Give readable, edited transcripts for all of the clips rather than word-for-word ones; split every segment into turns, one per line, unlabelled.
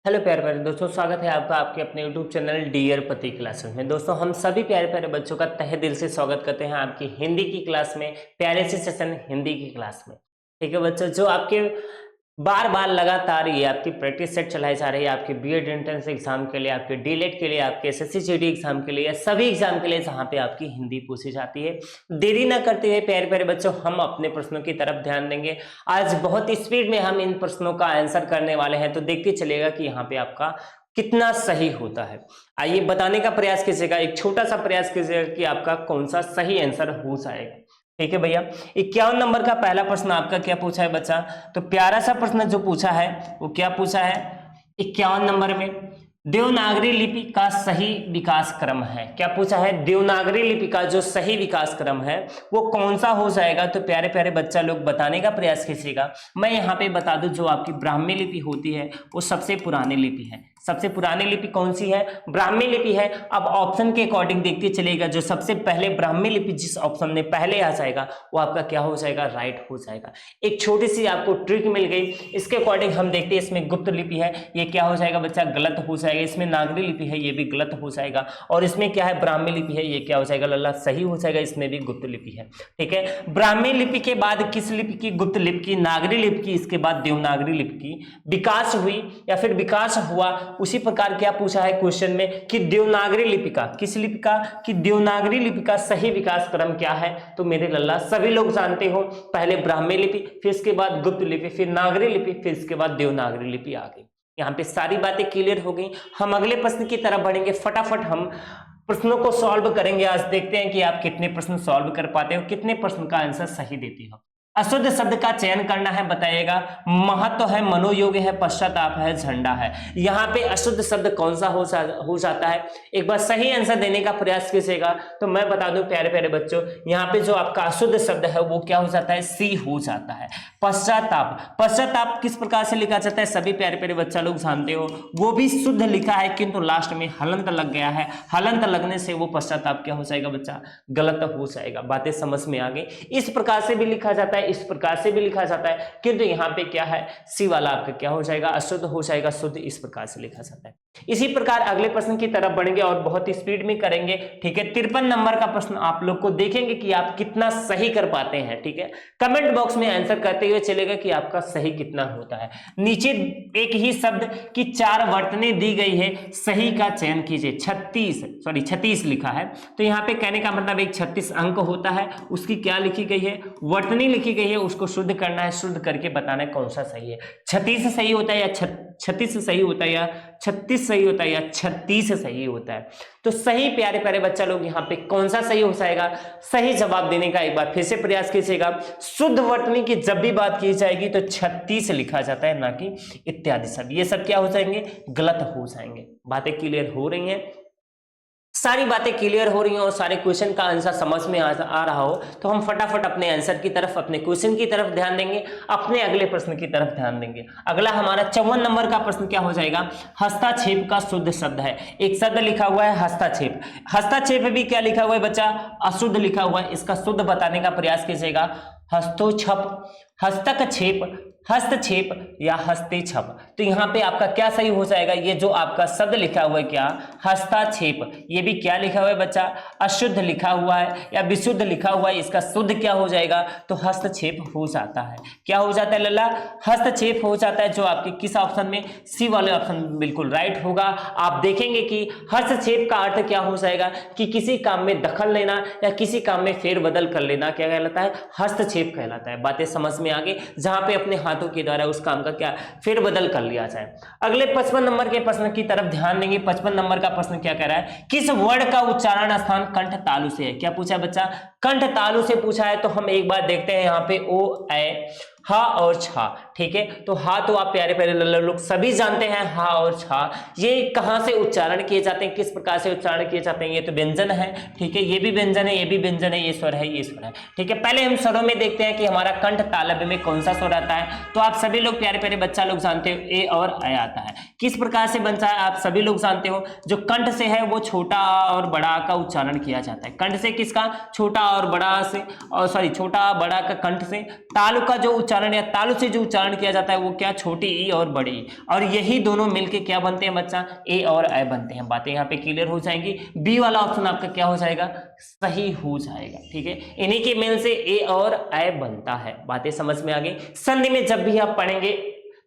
Hello प्यारे प्यारे दोस्तों, स्वागत है आपका आपके अपने YouTube चैनल डियर पति क्लासेस में। दोस्तों, हम सभी प्यारे प्यारे बच्चों का तहे दिल से स्वागत करते हैं आपकी हिंदी की क्लास में, प्यारे से सेशन हिंदी की क्लास में। ठीक है बच्चों, जो आपके बार बार लगातार ये आपकी प्रैक्टिस सेट चलाई जा रही है आपके बीएड एंट्रेंस एग्जाम के लिए, आपके डीएलएड के लिए, आपके एसएससी जीडी एग्जाम के लिए, या सभी एग्जाम के लिए जहाँ पे आपकी हिंदी पूछी जाती है। देरी ना करते हुए प्यारे प्यारे बच्चों, हम अपने प्रश्नों की तरफ ध्यान देंगे। आज बहुत स्पीड में हम इन प्रश्नों का आंसर करने वाले हैं, तो देखते चलेगा कि यहाँ पे आपका कितना सही होता है। आइए बताने का प्रयास कीजिएगा, एक छोटा सा प्रयास कीजिएगा कि आपका कौन सा सही आंसर हो जाएगा। ठीक है भैया, 51 नंबर का पहला प्रश्न आपका क्या पूछा है बच्चा? तो प्यारा सा प्रश्न जो पूछा है वो क्या पूछा है 51 नंबर में, देवनागरी लिपि का सही विकास क्रम है। क्या पूछा है? देवनागरी लिपि का जो सही विकास क्रम है वो कौन सा हो जाएगा। तो प्यारे प्यारे बच्चा लोग बताने का प्रयास कीजिएगा। मैं यहाँ पे बता दूं, जो आपकी ब्राह्मी लिपि होती है वो सबसे पुरानी लिपि है। सबसे पुरानी लिपि कौन सी है? ब्राह्मी लिपि है। अब ऑप्शन के अकॉर्डिंग देखते चलेगा, जो सबसे पहले ब्राह्मी लिपि जिस ऑप्शन में पहले आ जाएगा वो आपका क्या हो जाएगा? राइट हो जाएगा। एक छोटी सी आपको ट्रिक मिल गई, इसके अकॉर्डिंग हम देखते हैं। इसमें गुप्त लिपि है, ये क्या हो जाएगा बच्चा? गलत हो जाएगा। इसमें नागरी लिपि है, ये भी गलत हो जाएगा। और इसमें क्या है? ब्राह्मी लिपि है, ये क्या हो जाएगा लल्ला? सही हो जाएगा। इसमें भी गुप्त लिपि है। ठीक है, ब्राह्मी लिपि के बाद किस लिपि की? गुप्त लिपि की, नागरी लिपि की, इसके बाद देवनागरी लिपि की विकास हुई या फिर विकास हुआ। उसी प्रकार क्या पूछा है क्वेश्चन में कि देवनागरी लिपि का, किस लिपि का? कि देवनागरी लिपि का सही विकास क्रम क्या है। तो मेरे लल्ला सभी लोग जानते हो, पहले ब्राह्मी लिपि, फिर इसके बाद गुप्त लिपि, फिर नागरी लिपि, फिर इसके बाद देवनागरी लिपि आ गई। यहाँ पे सारी बातें क्लियर हो गई। हम अगले प्रश्न की तरफ बढ़ेंगे। फटाफट हम प्रश्नों को सॉल्व करेंगे। आज देखते हैं कि आप कितने प्रश्न सॉल्व कर पाते हो, कितने प्रश्न का आंसर सही देते हो। अशुद्ध शब्द का चयन करना है, बताइएगा। महत्व है, मनोयोग है, पश्चाताप है, झंडा है। यहाँ पे अशुद्ध शब्द कौन सा हो जाता है? एक बार सही आंसर देने का प्रयास कीजिएगा। तो मैं बता दूं प्यारे प्यारे बच्चों, यहाँ पे जो आपका अशुद्ध शब्द है वो क्या हो जाता है? सी हो जाता है। पश्चाताप, पश्चाताप किस प्रकार से लिखा जाता है? सभी प्यारे प्यारे बच्चा लोग जानते हो, वो भी शुद्ध लिखा है, किंतु लास्ट में हलंत लग गया है। हलंत लगने से वो पश्चाताप क्या हो जाएगा बच्चा? गलत हो जाएगा। बातें समझ में आ गई। इस प्रकार से भी लिखा जाता है, इस प्रकार से भी लिखा जाता है, किंतु यहाँ पे क्या है? सी वाला आपका क्या हो जाएगा? अशुद्ध हो जाएगा। शुद्ध इस प्रकार से लिखा जाता है। इसी प्रकार अगले प्रश्न की तरफ बढ़ेंगे और बहुत स्पीड में करेंगे। ठीक है, 53 नंबर का प्रश्न आप लोग को देखेंगे कि आप कितना सही कर पाते हैं। ठीक है, कमेंट बॉक्स में आंसर करते हुए चलेगा कि आपका सही कितना होता है। नीचे एक ही शब्द की 4 वर्तनी दी गई है, सही का चयन कीजिए। 36 लिखा है, तो यहाँ पे कहने का मतलब एक 36 अंक होता है, उसकी क्या लिखी गई है? वर्तनी लिखी गई है, उसको शुद्ध करना है। शुद्ध करके बताना है कौन सा सही है। 36 सही होता है या 36 सही होता है या 36 सही होता है या 36 सही होता है? तो सही प्यारे प्यारे बच्चा लोग यहाँ पे कौन सा सही हो जाएगा? सही जवाब देने का एक बार फिर से प्रयास कीजिएगा। शुद्ध वर्तनी की जब भी बात की जाएगी तो 36 लिखा जाता है, ना कि इत्यादि शब्द। ये सब क्या हो जाएंगे? गलत हो जाएंगे। बातें क्लियर हो रही हैं? सारी बातें क्लियर हो रही हैं और सारे क्वेश्चन का आंसर समझ में आ रहा हो, तो हम फटाफट अपने आंसर की तरफ, अपने क्वेश्चन की तरफ ध्यान देंगे, अपने अगले प्रश्न की तरफ ध्यान देंगे। अगला हमारा 54 नंबर का प्रश्न क्या हो जाएगा? हस्तक्षेप का शुद्ध शब्द है। एक शब्द लिखा हुआ है हस्तक्षेप। हस्तक्षेप भी क्या लिखा हुआ है बच्चा? अशुद्ध लिखा हुआ है। इसका शुद्ध बताने का प्रयास कीजिएगा। हस्तोक्षेप, हस्तक्षेप, हस्तक्षेप या हस्तेक्षेप। तो यहाँ पे आपका क्या सही हो जाएगा? ये जो आपका शब्द लिखा हुआ है क्या? हस्तक्षेप। ये भी क्या लिखा हुआ है बच्चा? अशुद्ध लिखा हुआ है या विशुद्ध लिखा हुआ है। इसका शुद्ध क्या हो जाएगा? तो हस्तक्षेप हो जाता है। क्या हो जाता है लल्ला? हस्तक्षेप हो जाता है, जो आपके किस ऑप्शन में? सी वाले ऑप्शन बिल्कुल राइट होगा। आप देखेंगे कि हस्तक्षेप का अर्थ क्या हो जाएगा? कि किसी काम में दखल लेना या किसी काम में फेरबदल कर लेना क्या कहलाता है? हस्तक्षेप कहलाता है। बातें समझ में आ गई? जहां पे अपने हाथों के द्वारा उस काम का क्या फेरबदल कर लिया जाए। अगले 55 नंबर के प्रश्न की तरफ ध्यान देंगे। 55 नंबर का प्रश्न क्या कह रहा है? किस वर्ण का उच्चारण स्थान कंठ तालु से है? क्या पूछा है बच्चा? कंठ तालु से पूछा है। तो हम एक बार देखते हैं यहाँ पे ओ, ए, हा और छा। ठीक है, तो हा तो आप प्यारे प्यारे लोग सभी जानते हैं, हा और छा ये कहां से उच्चारण किए जाते हैं, किस प्रकार से उच्चारण किए जाते हैं? ये तो व्यंजन है। ठीक है, ये भी व्यंजन है, ये भी व्यंजन है, ये स्वर है, ये स्वर है। ठीक है, पहले हम स्वरों में देखते हैं कि हमारा कंठ तालव्य में कौन सा स्वर आता है। तो आप सभी लोग प्यारे प्यारे बच्चा लोग जानते हो, ए और अ आता है। किस प्रकार से बनता है आप सभी लोग जानते हो। जो कंठ से है वो छोटा आ और बड़ा आ का उच्चारण किया जाता है। कंठ से किसका? छोटा और बड़ा से, और सॉरी छोटा बड़ा का कंठ से, तालु का जो उच्चारण या तालु से जो उच्चारण किया जाता है वो क्या, छोटी ई और बड़ी ई, और यही दोनों मिलके क्या बनते हैं बच्चा, ए और ऐ बनते हैं। बातें यहाँ पे क्लियर हो जाएंगी। बी वाला ऑप्शन आपका क्या हो जाएगा, सही हो जाएगा। ठीक है, इन्हीं के मेल से ए और ऐ बनता है। बातें समझ में आ गई। संधि में जब भी आप पढ़ेंगे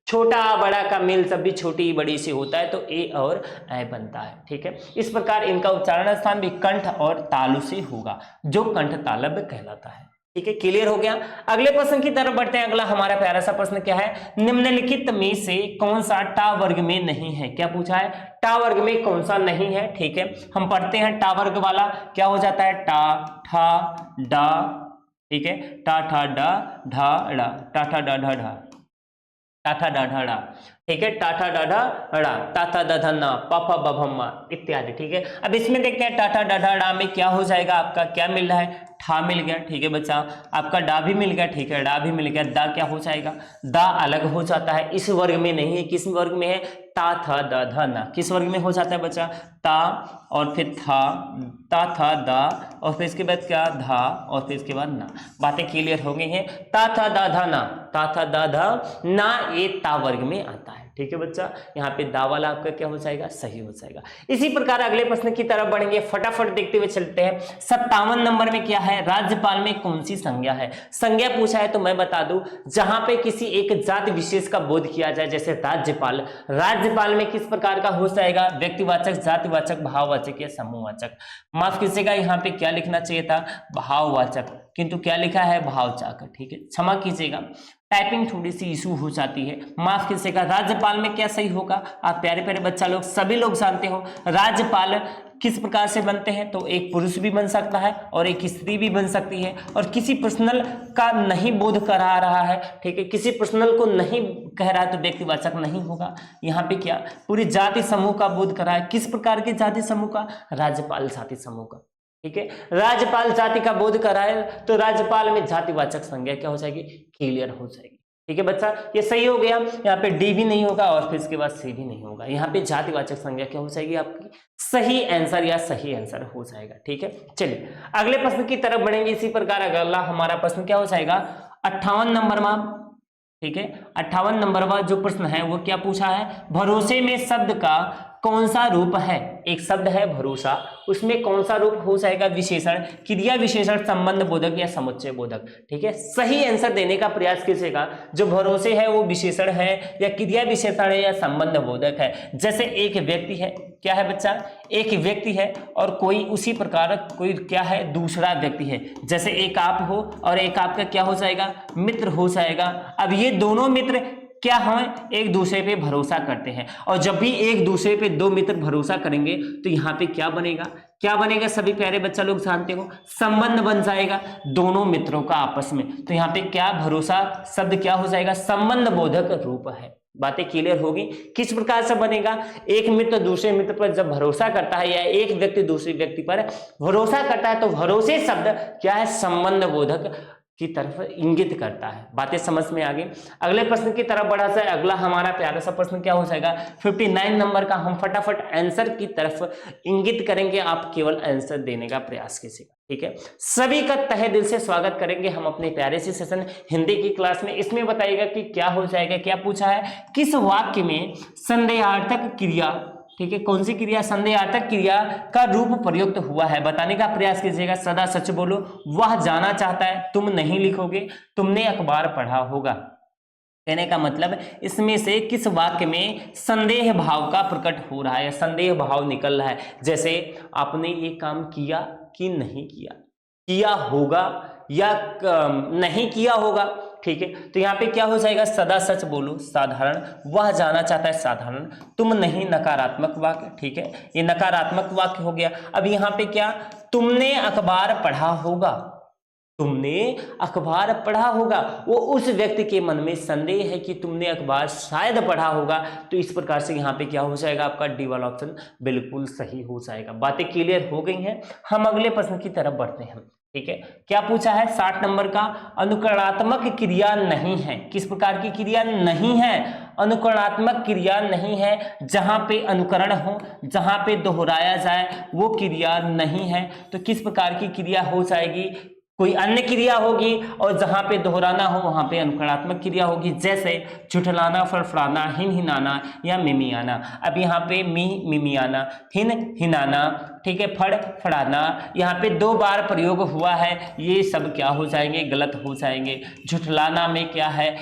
छोटा बड़ा का मेल जब भी छोटी बड़ी से होता है तो ए और ऐ बनता है। ठीक है, इस प्रकार इनका उच्चारण स्थान भी कंठ और तालु से होगा, जो कंठ तालव्य कहलाता है। ठीक है, क्लियर हो गया। अगले प्रश्न की तरफ बढ़ते हैं। अगला हमारा प्यारा सा प्रश्न क्या है, निम्नलिखित में से कौन सा टा वर्ग में नहीं है। क्या पूछा है, टा वर्ग में कौन सा नहीं है। ठीक है, हम पढ़ते हैं टा वर्ग वाला क्या हो जाता है, टा ठा डा। ठीक है, टा ठा डा ढा डा, टा ठा डा ढा ढा, टाठा डाढ़ा डा। ठीक है, टाठा डाढ़ा डा, टाथा दाधा ना, पापा बभम्मा इत्यादि। ठीक है, अब इसमें देखते हैं टाठा डाढ़ा डा में क्या हो जाएगा, आपका क्या मिल रहा है, ठा मिल गया। ठीक है बच्चा, आपका डा भी मिल गया। ठीक है, डा भी मिल गया। दा क्या हो जाएगा, दा अलग हो जाता है, इस वर्ग में नहीं है। किस वर्ग में है, ता था दा धा ना। किस वर्ग में हो जाता है बच्चा, ता और फिर था, ता था दा और फिर इसके बाद क्या, धा और फिर इसके बाद ना। बातें क्लियर हो गई हैं। ता था दा धा ना, ता था दा धा ना, ये ता वर्ग में आता है। ठीक है बच्चा, यहाँ पे दा वाला आपका क्या हो जाएगा, सही हो जाएगा। इसी प्रकार अगले प्रश्न की तरफ बढ़ेंगे, फटाफट देखते हुए चलते हैं। 57 नंबर में क्या है, राज्यपाल में कौन सी संज्ञा है। संज्ञा पूछा है तो मैं बता दूं, जहां पे किसी एक जाति विशेष का बोध किया जाए, जैसे राज्यपाल। राज्यपाल में किस प्रकार का हो जाएगा, व्यक्तिवाचक, जातिवाचक, भाववाचक या समूहवाचक। माफ कीजिएगा, यहाँ पे क्या लिखना चाहिए था, भाववाचक, किंतु क्या लिखा है, भाववाचक। ठीक है, क्षमा कीजिएगा, टाइपिंग थोड़ी सी इशू हो जाती है, माफ कीजिएगा। राज्यपाल में क्या सही होगा, आप प्यारे प्यारे बच्चा लोग सभी लोग जानते हो राज्यपाल किस प्रकार से बनते हैं, तो एक पुरुष भी बन सकता है और एक स्त्री भी बन सकती है, और किसी पर्सनल का नहीं बोध करा रहा है। ठीक है, किसी पर्सनल को नहीं कह रहा है तो व्यक्तिवाचक नहीं होगा। यहाँ पे क्या, पूरी जाति समूह का बोध करा है। किस प्रकार के जाति समूह का, राज्यपाल जाति समूह का। ठीक है, राज्यपाल जाति का बोध कराए तो राज्यपाल में जातिवाचक संज्ञा क्या हो जाएगी, क्लियर हो जाएगी। ठीक है बच्चा, ये सही हो गया। यहाँ पे डी भी नहीं होगा और फिर इसके बाद सी भी नहीं होगा। यहाँ पे जातिवाचक संज्ञा क्या हो जाएगी, आपकी सही आंसर या सही आंसर हो जाएगा। ठीक है, चलिए अगले प्रश्न की तरफ बढ़ेंगे। इसी प्रकार अगला हमारा प्रश्न क्या हो जाएगा, 58 नंबर में। ठीक है, 58 नंबर का जो प्रश्न है वो क्या पूछा है, भरोसे में शब्द का कौन सा रूप है। एक शब्द है भरोसा, उसमें कौन सा रूप हो जाएगा, विशेषण, क्रिया विशेषण, संबंध बोधक या समुच्चय बोधक। ठीक है, सही आंसर देने का प्रयास कीजिएगा। जो भरोसे है वो विशेषण है या क्रिया विशेषण है या संबंध बोधक है। जैसे एक व्यक्ति है, क्या है बच्चा, एक व्यक्ति है और कोई उसी प्रकार कोई क्या है, दूसरा व्यक्ति है। जैसे एक आप हो और एक आपका क्या हो जाएगा, मित्र हो जाएगा। अब ये दोनों मित्र क्या हम एक दूसरे पे भरोसा करते हैं, और जब भी एक दूसरे पे दो मित्र भरोसा करेंगे तो यहाँ पे क्या बनेगा, क्या बनेगा, सभी प्यारे बच्चा लोग जानते हो, संबंध बन जाएगा दोनों मित्रों का आपस में। तो यहाँ पे क्या, भरोसा शब्द क्या हो जाएगा, संबंध बोधक रूप है। बातें क्लियर होगी। किस प्रकार से बनेगा, एक मित्र दूसरे मित्र पर जब भरोसा करता है या एक व्यक्ति दूसरे व्यक्ति पर भरोसा करता है तो भरोसे शब्द क्या है, संबंध बोधक की तरफ इंगित करता है। बातें समझ में आ गई। अगले प्रश्न की तरफ बढ़ा जाए। अगला हमारा प्यारा सा प्रश्न क्या हो जाएगा, 59 नंबर का। हम फटाफट आंसर की तरफ इंगित करेंगे, आप केवल आंसर देने का प्रयास कीजिएगा। ठीक है, सभी का तहे दिल से स्वागत करेंगे हम अपने प्यारे से सेशन हिंदी की क्लास में। इसमें बताइएगा कि क्या हो जाएगा, क्या पूछा है, किस वाक्य में संदेहार्थक क्रिया, ठीक है, कौन सी क्रिया, संदेहार्थक क्रिया का रूप प्रयुक्त हुआ है, बताने का प्रयास कीजिएगा। सदा सच बोलो, वह जाना चाहता है, तुम नहीं लिखोगे, तुमने अखबार पढ़ा होगा। कहने का मतलब इसमें से किस वाक्य में संदेह भाव का प्रकट हो रहा है, संदेह भाव निकल रहा है। जैसे आपने ये काम किया कि नहीं किया, किया होगा या नहीं किया होगा। ठीक है, तो यहाँ पे क्या हो जाएगा, सदा सच बोलो साधारण, वह जाना चाहता है साधारण, तुम नहीं नकारात्मक वाक्य। ठीक है, ये नकारात्मक वाक्य हो गया। अब यहाँ पे क्या, तुमने अखबार पढ़ा होगा, तुमने अखबार पढ़ा होगा, वो उस व्यक्ति के मन में संदेह है कि तुमने अखबार शायद पढ़ा होगा। तो इस प्रकार से यहाँ पे क्या हो जाएगा, आपका डी वाला ऑप्शन बिल्कुल सही हो जाएगा। बातें क्लियर हो गई हैं। हम अगले प्रश्न की तरफ बढ़ते हैं। ठीक है। क्या पूछा है 60 नंबर का, अनुकरणात्मक क्रिया नहीं है। किस प्रकार की क्रिया नहीं है? अनुकरणात्मक क्रिया नहीं है। जहां पे अनुकरण हो, जहां पे दोहराया जाए वो क्रिया नहीं है। तो किस प्रकार की क्रिया हो जाएगी? कोई अन्य क्रिया होगी, और जहां पे दोहराना हो वहां पे अनुकरणात्मक क्रिया होगी, जैसे झुठलाना, फड़फड़ाना, हिनहिनाना या मिमियाना। अब यहाँ पे मिमियाना, हिनहिनाना, ठीक है, फड़फड़ाना, यहाँ पे 2 बार प्रयोग हुआ है, ये सब क्या हो जाएंगे? गलत हो जाएंगे। झुठलाना में क्या है?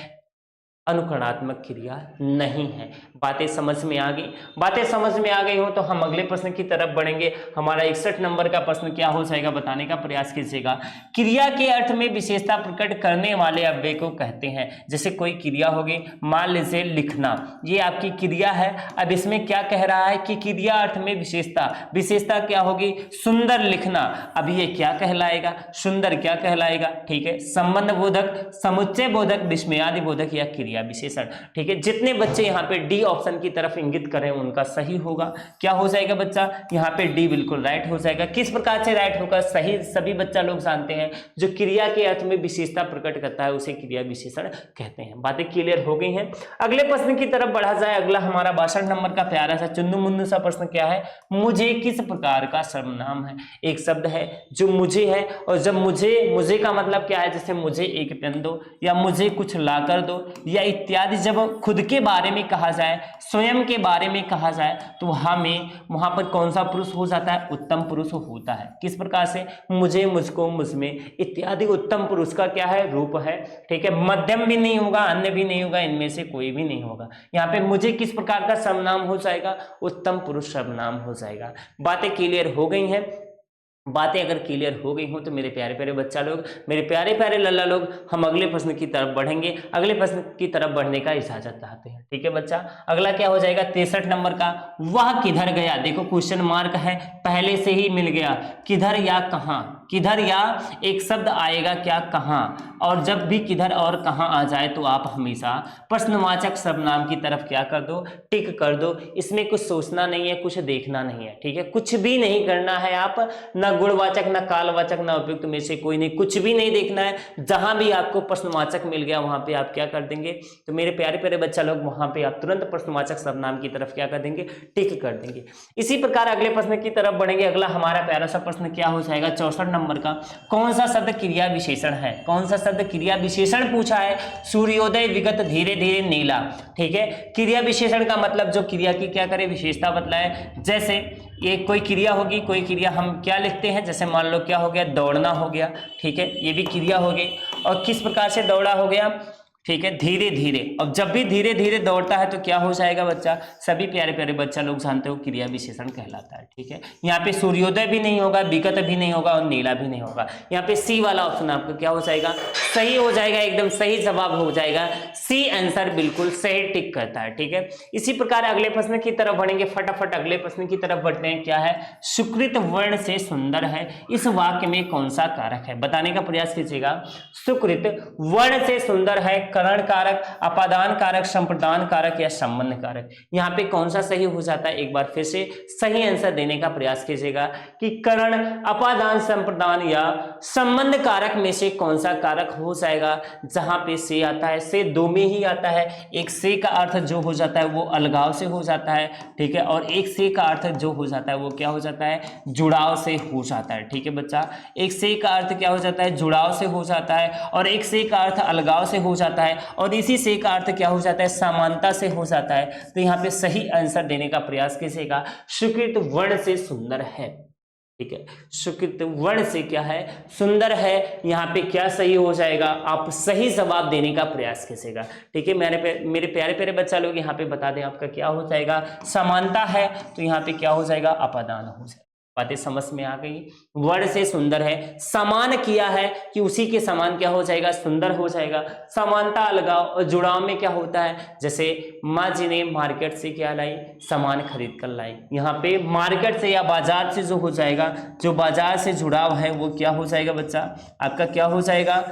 अनुकरणात्मक क्रिया नहीं है। बातें समझ में आ गई? बातें समझ में आ गई हो तो हम अगले प्रश्न की तरफ बढ़ेंगे। हमारा 61 नंबर का प्रश्न क्या हो जाएगा, बताने का प्रयास कीजिएगा। क्रिया के अर्थ में विशेषता प्रकट करने वाले अव्यय को कहते हैं। जैसे कोई क्रिया होगी, मान लीजिए लिखना, ये आपकी क्रिया है। अब इसमें क्या कह रहा है कि क्रिया अर्थ में विशेषता क्या होगी? सुंदर लिखना। अब ये क्या कहलाएगा? सुंदर क्या कहलाएगा? ठीक है, संबंध बोधक, समुच्चय बोधक, विस्मयादि बोधक या क्रिया विशेषण। ठीक है, जितने बच्चे यहाँ पे डी ऑप्शन की तरफ इंगित करें उनका सही होगा। क्या हो जाएगा बच्चा? यहाँ पे डी बिल्कुल राइट हो जाएगा। किस प्रकार से राइट होगा? सही सभी बच्चा लोग जानते हैं, जो क्रिया के अर्थ में विशेषता प्रकट करता है उसे क्रिया विशेषण कहते हैं। बातें क्लियर हो गई हैं? अगले प्रश्न की तरफ बढ़ा जाए। अगला हमारा 62 नंबर का प्यारा सा चुन्नू मुन्नू सा प्रश्न क्या है? मुझे किस प्रकार का सर्वनाम है? एक शब्द है जो मुझे है, और जब मुझे का मतलब क्या है? जैसे मुझे एक पेन दो, या मुझे कुछ ला कर दो, या इत्यादि। जब खुद के बारे में कहा जाए, स्वयं के बारे में कहा जाए, तो वहां पर कौन सा पुरुष हो जाता है? उत्तम पुरुष होता है। किस प्रकार से? मुझे, मुझको, मुझमें इत्यादि उत्तम पुरुष का क्या है? रूप है। ठीक है, मध्यम भी नहीं होगा, अन्य भी नहीं होगा, इनमें से कोई भी नहीं होगा। यहाँ पे मुझे किस प्रकार का सर्वनाम हो जाएगा? उत्तम पुरुष सर्वनाम हो जाएगा। बातें क्लियर हो गई हैं? बातें अगर क्लियर हो गई हो तो मेरे प्यारे प्यारे बच्चा लोग, मेरे प्यारे प्यारे लल्ला लोग, हम अगले प्रश्न की तरफ बढ़ेंगे। अगले प्रश्न की तरफ बढ़ने का इजाजत चाहते हैं। ठीक है बच्चा, अगला क्या हो जाएगा 63 नंबर का? वह किधर गया? देखो क्वेश्चन मार्क है, पहले से ही मिल गया। किधर या कहां? किधर या एक शब्द आएगा क्या? कहां। और जब भी किधर और कहां आ जाए तो आप हमेशा प्रश्नवाचक सर्वनाम की तरफ क्या कर दो? टिक कर दो। इसमें कुछ सोचना नहीं है, कुछ देखना नहीं है। ठीक है, कुछ भी नहीं करना है। आप न गुणवाचक, न कालवाचक, न उपयुक्त में से कोई नहीं, कुछ भी नहीं देखना है। जहां भी आपको प्रश्नवाचक मिल गया वहां पे आप क्या कर देंगे? तो मेरे प्यारे प्यारे बच्चा लोग, वहां पे आप तुरंत प्रश्नवाचक सर्वनाम की तरफ क्या कर देंगे? टिक कर देंगे। इसी प्रकार अगले प्रश्न की तरफ बढ़ेंगे। अगला हमारा प्यारा सा प्रश्न क्या हो जाएगा 64 नंबर का? कौन सा शब्द क्रिया विशेषण है? कौन सा शब्द क्रिया विशेषण पूछा है? सूर्योदय विगत धीरे धीरे नीला। ठीक है, क्रिया विशेषण का मतलब जो क्रिया की क्या करे? विशेषता बतलाए। जैसे ये कोई क्रिया होगी, कोई क्रिया हम क्या लिखते हैं? जैसे मान लो क्या हो गया? दौड़ना हो गया। ठीक है, ये भी क्रिया हो गई। और किस प्रकार से दौड़ा हो गया? ठीक है, धीरे धीरे। अब जब भी धीरे धीरे दौड़ता है तो क्या हो जाएगा बच्चा? सभी प्यारे प्यारे बच्चा लोग जानते हो क्रिया विशेषण कहलाता है। ठीक है, यहाँ पे सूर्योदय भी नहीं होगा, विगत भी नहीं होगा, और नीला भी नहीं होगा। यहाँ पे सी वाला ऑप्शन आपका क्या हो जाएगा? सही हो जाएगा, एकदम सही जवाब हो जाएगा। सी आंसर बिल्कुल सही टिक करता है। ठीक है, इसी प्रकार अगले प्रश्न की तरफ बढ़ेंगे। फटाफट अगले प्रश्न की तरफ बढ़ते हैं। क्या है? सुकृत वर्ण से सुंदर है, इस वाक्य में कौन सा कारक है? बताने का प्रयास कीजिएगा। सुकृत वर्ण से सुंदर है, करण कारक, अपादान कारक, संप्रदान कारक या संबंध कारक। यहाँ पे कौन सा सही हो जाता है? एक बार फिर से सही आंसर देने का प्रयास कीजिएगा कि करण, अपादान, संप्रदान या संबंध कारक में से कौन सा कारक हो जाएगा? जहां पे से आता है, से दो में ही आता है। एक से का अर्थ जो हो जाता है वो अलगाव से हो जाता है। ठीक है, और एक से का अर्थ जो हो जाता है वो क्या हो जाता है? जुड़ाव से हो जाता है। ठीक है बच्चा, एक से का अर्थ क्या हो जाता है? जुड़ाव से हो जाता है, और एक से का अर्थ अलगाव से हो जाता है, और इसी से का अर्थ क्या हो जाता है? समानता से हो जाता है। तो यहाँ पे सही आंसर देने का प्रयास कीजिएगा। सुकृत वर्ण से सुंदर है। ठीक है, सुकृत वर्ण से क्या है? सुंदर है। यहाँ पे क्या सही हो जाएगा? आप सही जवाब देने का प्रयास कीजिएगा। ठीक है, मेरे प्यारे प्यारे बच्चा लोग, यहाँ पे बता दें आपका क्या हो जाएगा? समानता है तो यहाँ पे क्या हो जाएगा? अपादान हो जाएगा। बातें समझ में आ गई? वर्ण से सुंदर है, समान किया है कि उसी के समान क्या हो जाएगा? सुंदर हो जाएगा। समानता, अलगाव और जुड़ाव में क्या होता है? जैसे माँ जी ने मार्केट से क्या लाई? सामान खरीद कर लाई। यहाँ पे मार्केट से या बाजार से जो हो जाएगा, जो बाजार से जुड़ाव है वो क्या हो जाएगा बच्चा? आपका क्या हो जाएगा?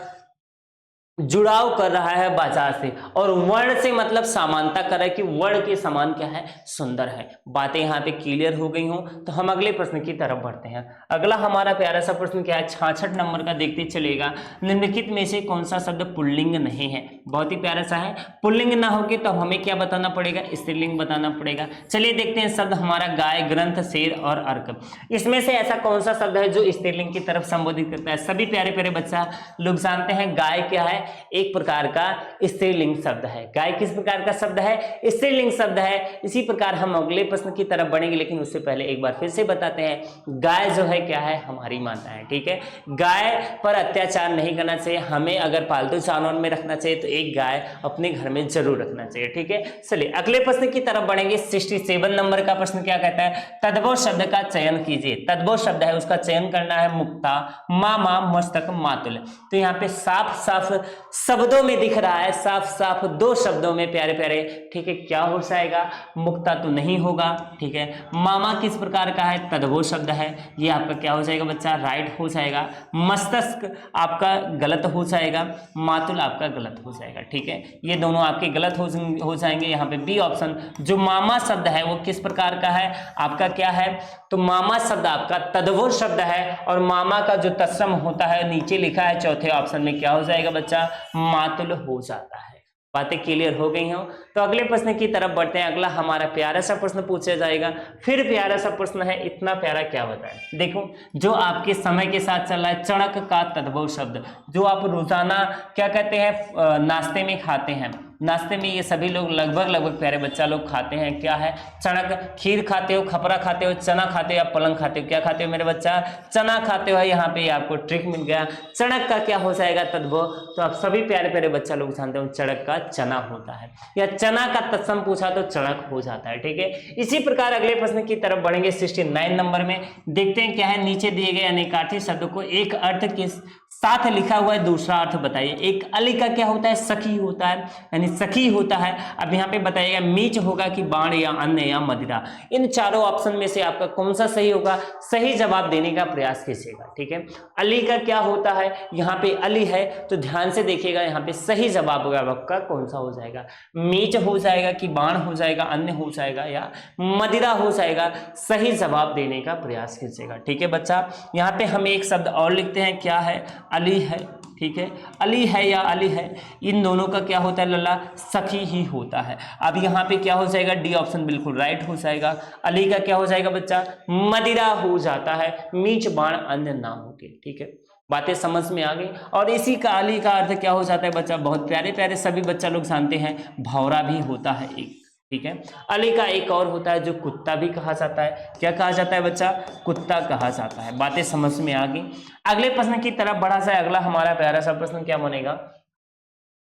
जुड़ाव कर रहा है बाजार से, और वर्ण से मतलब समानता कर रहा है कि वर्ण के समान क्या है, सुंदर है। बातें यहाँ पे क्लियर हो गई हो तो हम अगले प्रश्न की तरफ बढ़ते हैं। अगला हमारा प्यारा सा प्रश्न क्या है, 66 नंबर का देखते चलेगा। निम्नलिखित में से कौन सा शब्द पुल्लिंग नहीं है? बहुत ही प्यारा सा है। पुल्लिंग ना होगी तो हमें क्या बताना पड़ेगा, स्त्रीलिंग बताना पड़ेगा। चलिए देखते हैं शब्द हमारा गाय, ग्रंथ, शेर और अर्क। इसमें से ऐसा कौन सा शब्द है जो स्त्रीलिंग की तरफ संबोधित करता है? सभी प्यारे प्यारे बच्चा लोग जानते हैं गाय क्या है, एक प्रकार का स्त्रीलिंग शब्द है। गाय किस प्रकार का शब्द है, स्त्रीलिंग शब्द है। इसी प्रकार हम अगले प्रश्न की तरफ बढ़ेंगे, लेकिन उससे पहले एक बार फिर से बताते हैं, गाय जो है क्या है, हमारी माता है। ठीक है, गाय पर अत्याचार नहीं करना चाहिए। हमें अगर पालतू जानवर में रखना चाहिए तो एक गाय अपने घर में जरूर रखना चाहिए। ठीक है, चलिए अगले प्रश्न की तरफ बढ़ेंगे। 67 नंबर का प्रश्न क्या कहता है, तद्भव शब्द का चयन कीजिए। तद्भव शब्द है उसका चयन करना है, मुक्ता, मामा, मस्तक, मातुल। तो यहाँ पे साफ साफ शब्दों में दिख रहा है, साफ साफ दो शब्दों में प्यारे प्यारे। ठीक है, क्या हो जाएगा, मुक्ता तो नहीं होगा। ठीक है, मामा किस प्रकार का है, तद्भव शब्द है, ये आपका क्या हो जाएगा बच्चा, राइट हो जाएगा। मस्तक आपका गलत हो जाएगा, मातुल आपका गलत हो जाएगा। ठीक है, ये दोनों आपके गलत हो जाएंगे। यहाँ पे बी ऑप्शन जो मामा शब्द है वो किस प्रकार का है, आपका क्या है, तो मामा शब्द आपका तद्भव शब्द है, और मामा का जो तत्सम होता है नीचे लिखा है चौथे ऑप्शन में, क्या हो जाएगा बच्चा, मातुल हो जाता है। बातें क्लियर हो गई हो तो अगले प्रश्न की तरफ बढ़ते हैं। अगला हमारा प्यारा सा प्रश्न पूछा जाएगा, फिर प्यारा सा प्रश्न है, इतना प्यारा क्या बताए। देखो, जो आपके समय के साथ चल रहा है, चणक का तद्भव शब्द, जो आप रोजाना क्या कहते हैं, नाश्ते में खाते हैं। नाश्ते में ये सभी लोग लगभग प्यारे बच्चा लोग खाते हैं, क्या है, चणक। खीर खाते हो, खपरा खाते हो, चना खाते हो या पलंग खाते हो, क्या खाते हो मेरे बच्चा, चना खाते हो। यहाँ पे आपको ट्रिक मिल गया। चणक का क्या हो जाएगा, तद्भव। तो आप सभी प्यारे प्यारे बच्चा लोग जानते हो चणक का चना होता है, या चना का तत्सम पूछा तो चणक हो जाता है। ठीक है, इसी प्रकार अगले प्रश्न की तरफ बढ़ेंगे। 69 नंबर में देखते हैं क्या है, नीचे दिए गए अनेकार्थी शब्द को एक अर्थ के साथ लिखा हुआ है, दूसरा अर्थ बताइए। एक अली का क्या होता है, सखी होता है, यानी सखी होता है। अब यहाँ पे बताइएगा मीच होगा कि बाण या अन्य या मदिरा। इन चारों ऑप्शन में से आपका कौन सा सही होगा, सही जवाब देने का प्रयास कीजिएगा। ठीक है, अली का क्या होता है, यहाँ पे अली है तो ध्यान से देखिएगा, यहाँ पे सही जवाब होगा आपका कौन सा हो जाएगा, मीच हो जाएगा कि बाण हो जाएगा, अन्य हो जाएगा या मदिरा हो जाएगा। सही जवाब देने का प्रयास कीजिएगा। ठीक है बच्चा, यहाँ पे हम एक शब्द और लिखते हैं, क्या है, अली है। ठीक है, अली है या अली है, इन दोनों का क्या होता है लल्ला, सखी ही होता है। अब यहाँ पे क्या हो जाएगा, डी ऑप्शन बिल्कुल राइट हो जाएगा। अली का क्या हो जाएगा बच्चा, मदिरा हो जाता है, मीच बाण अन्य ना होके। ठीक है, बातें समझ में आ गई। और इसी का अली का अर्थ क्या हो जाता है बच्चा, बहुत प्यारे प्यारे सभी बच्चा लोग जानते हैं, भौरा भी होता है एक। ठीक है, अली का एक और होता है जो कुत्ता भी कहा जाता है, क्या कहा जाता है बच्चा, कुत्ता कहा जाता है। बातें समझ में आ गई। अगले प्रश्न की तरफ बढ़ा जाए। अगला हमारा प्यारा सा प्रश्न क्या बनेगा,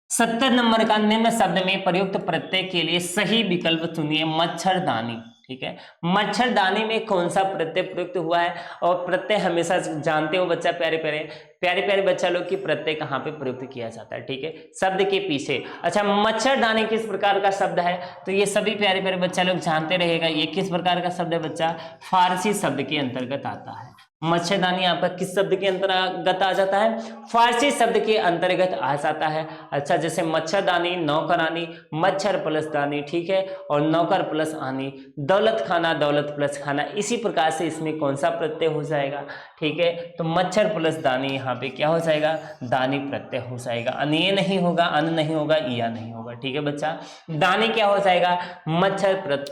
70 नंबर का, निम्न शब्द में प्रयुक्त प्रत्यय के लिए सही विकल्प चुनिए। मच्छरदानी। ठीक है, मच्छरदानी में कौन सा प्रत्यय प्रयुक्त हुआ है, और प्रत्यय हमेशा जानते हो बच्चा प्यारे प्यारे बच्चा लोग की प्रत्यय कहाँ पे प्रयुक्त किया जाता है। ठीक है, शब्द के पीछे। अच्छा, मच्छरदानी किस प्रकार का शब्द है, तो ये सभी प्यारे प्यारे बच्चा लोग जानते रहेगा, ये किस प्रकार का शब्द है बच्चा, फारसी शब्द के अंतर्गत आता है। मच्छरदानी आपका किस शब्द के अंतर्गत आ जाता है, फारसी शब्द के अंतर्गत आ जाता है। अच्छा, जैसे मच्छरदानी, नौकरानी, मच्छर प्लस दानी। ठीक है, और नौकर प्लस आनी, दौलत खाना, दौलत प्लस खाना। इसी प्रकार से इसमें कौन सा प्रत्यय हो जाएगा, ठीक है, तो मच्छर प्लस दानी, यहाँ पे क्या हो जाएगा, दानी प्रत्यय हो जाएगा। अनिय नहीं होगा, अन नहीं होगा, इया नहीं होगा। ठीक है बच्चा, दानी क्या हो जाएगा, मच्छर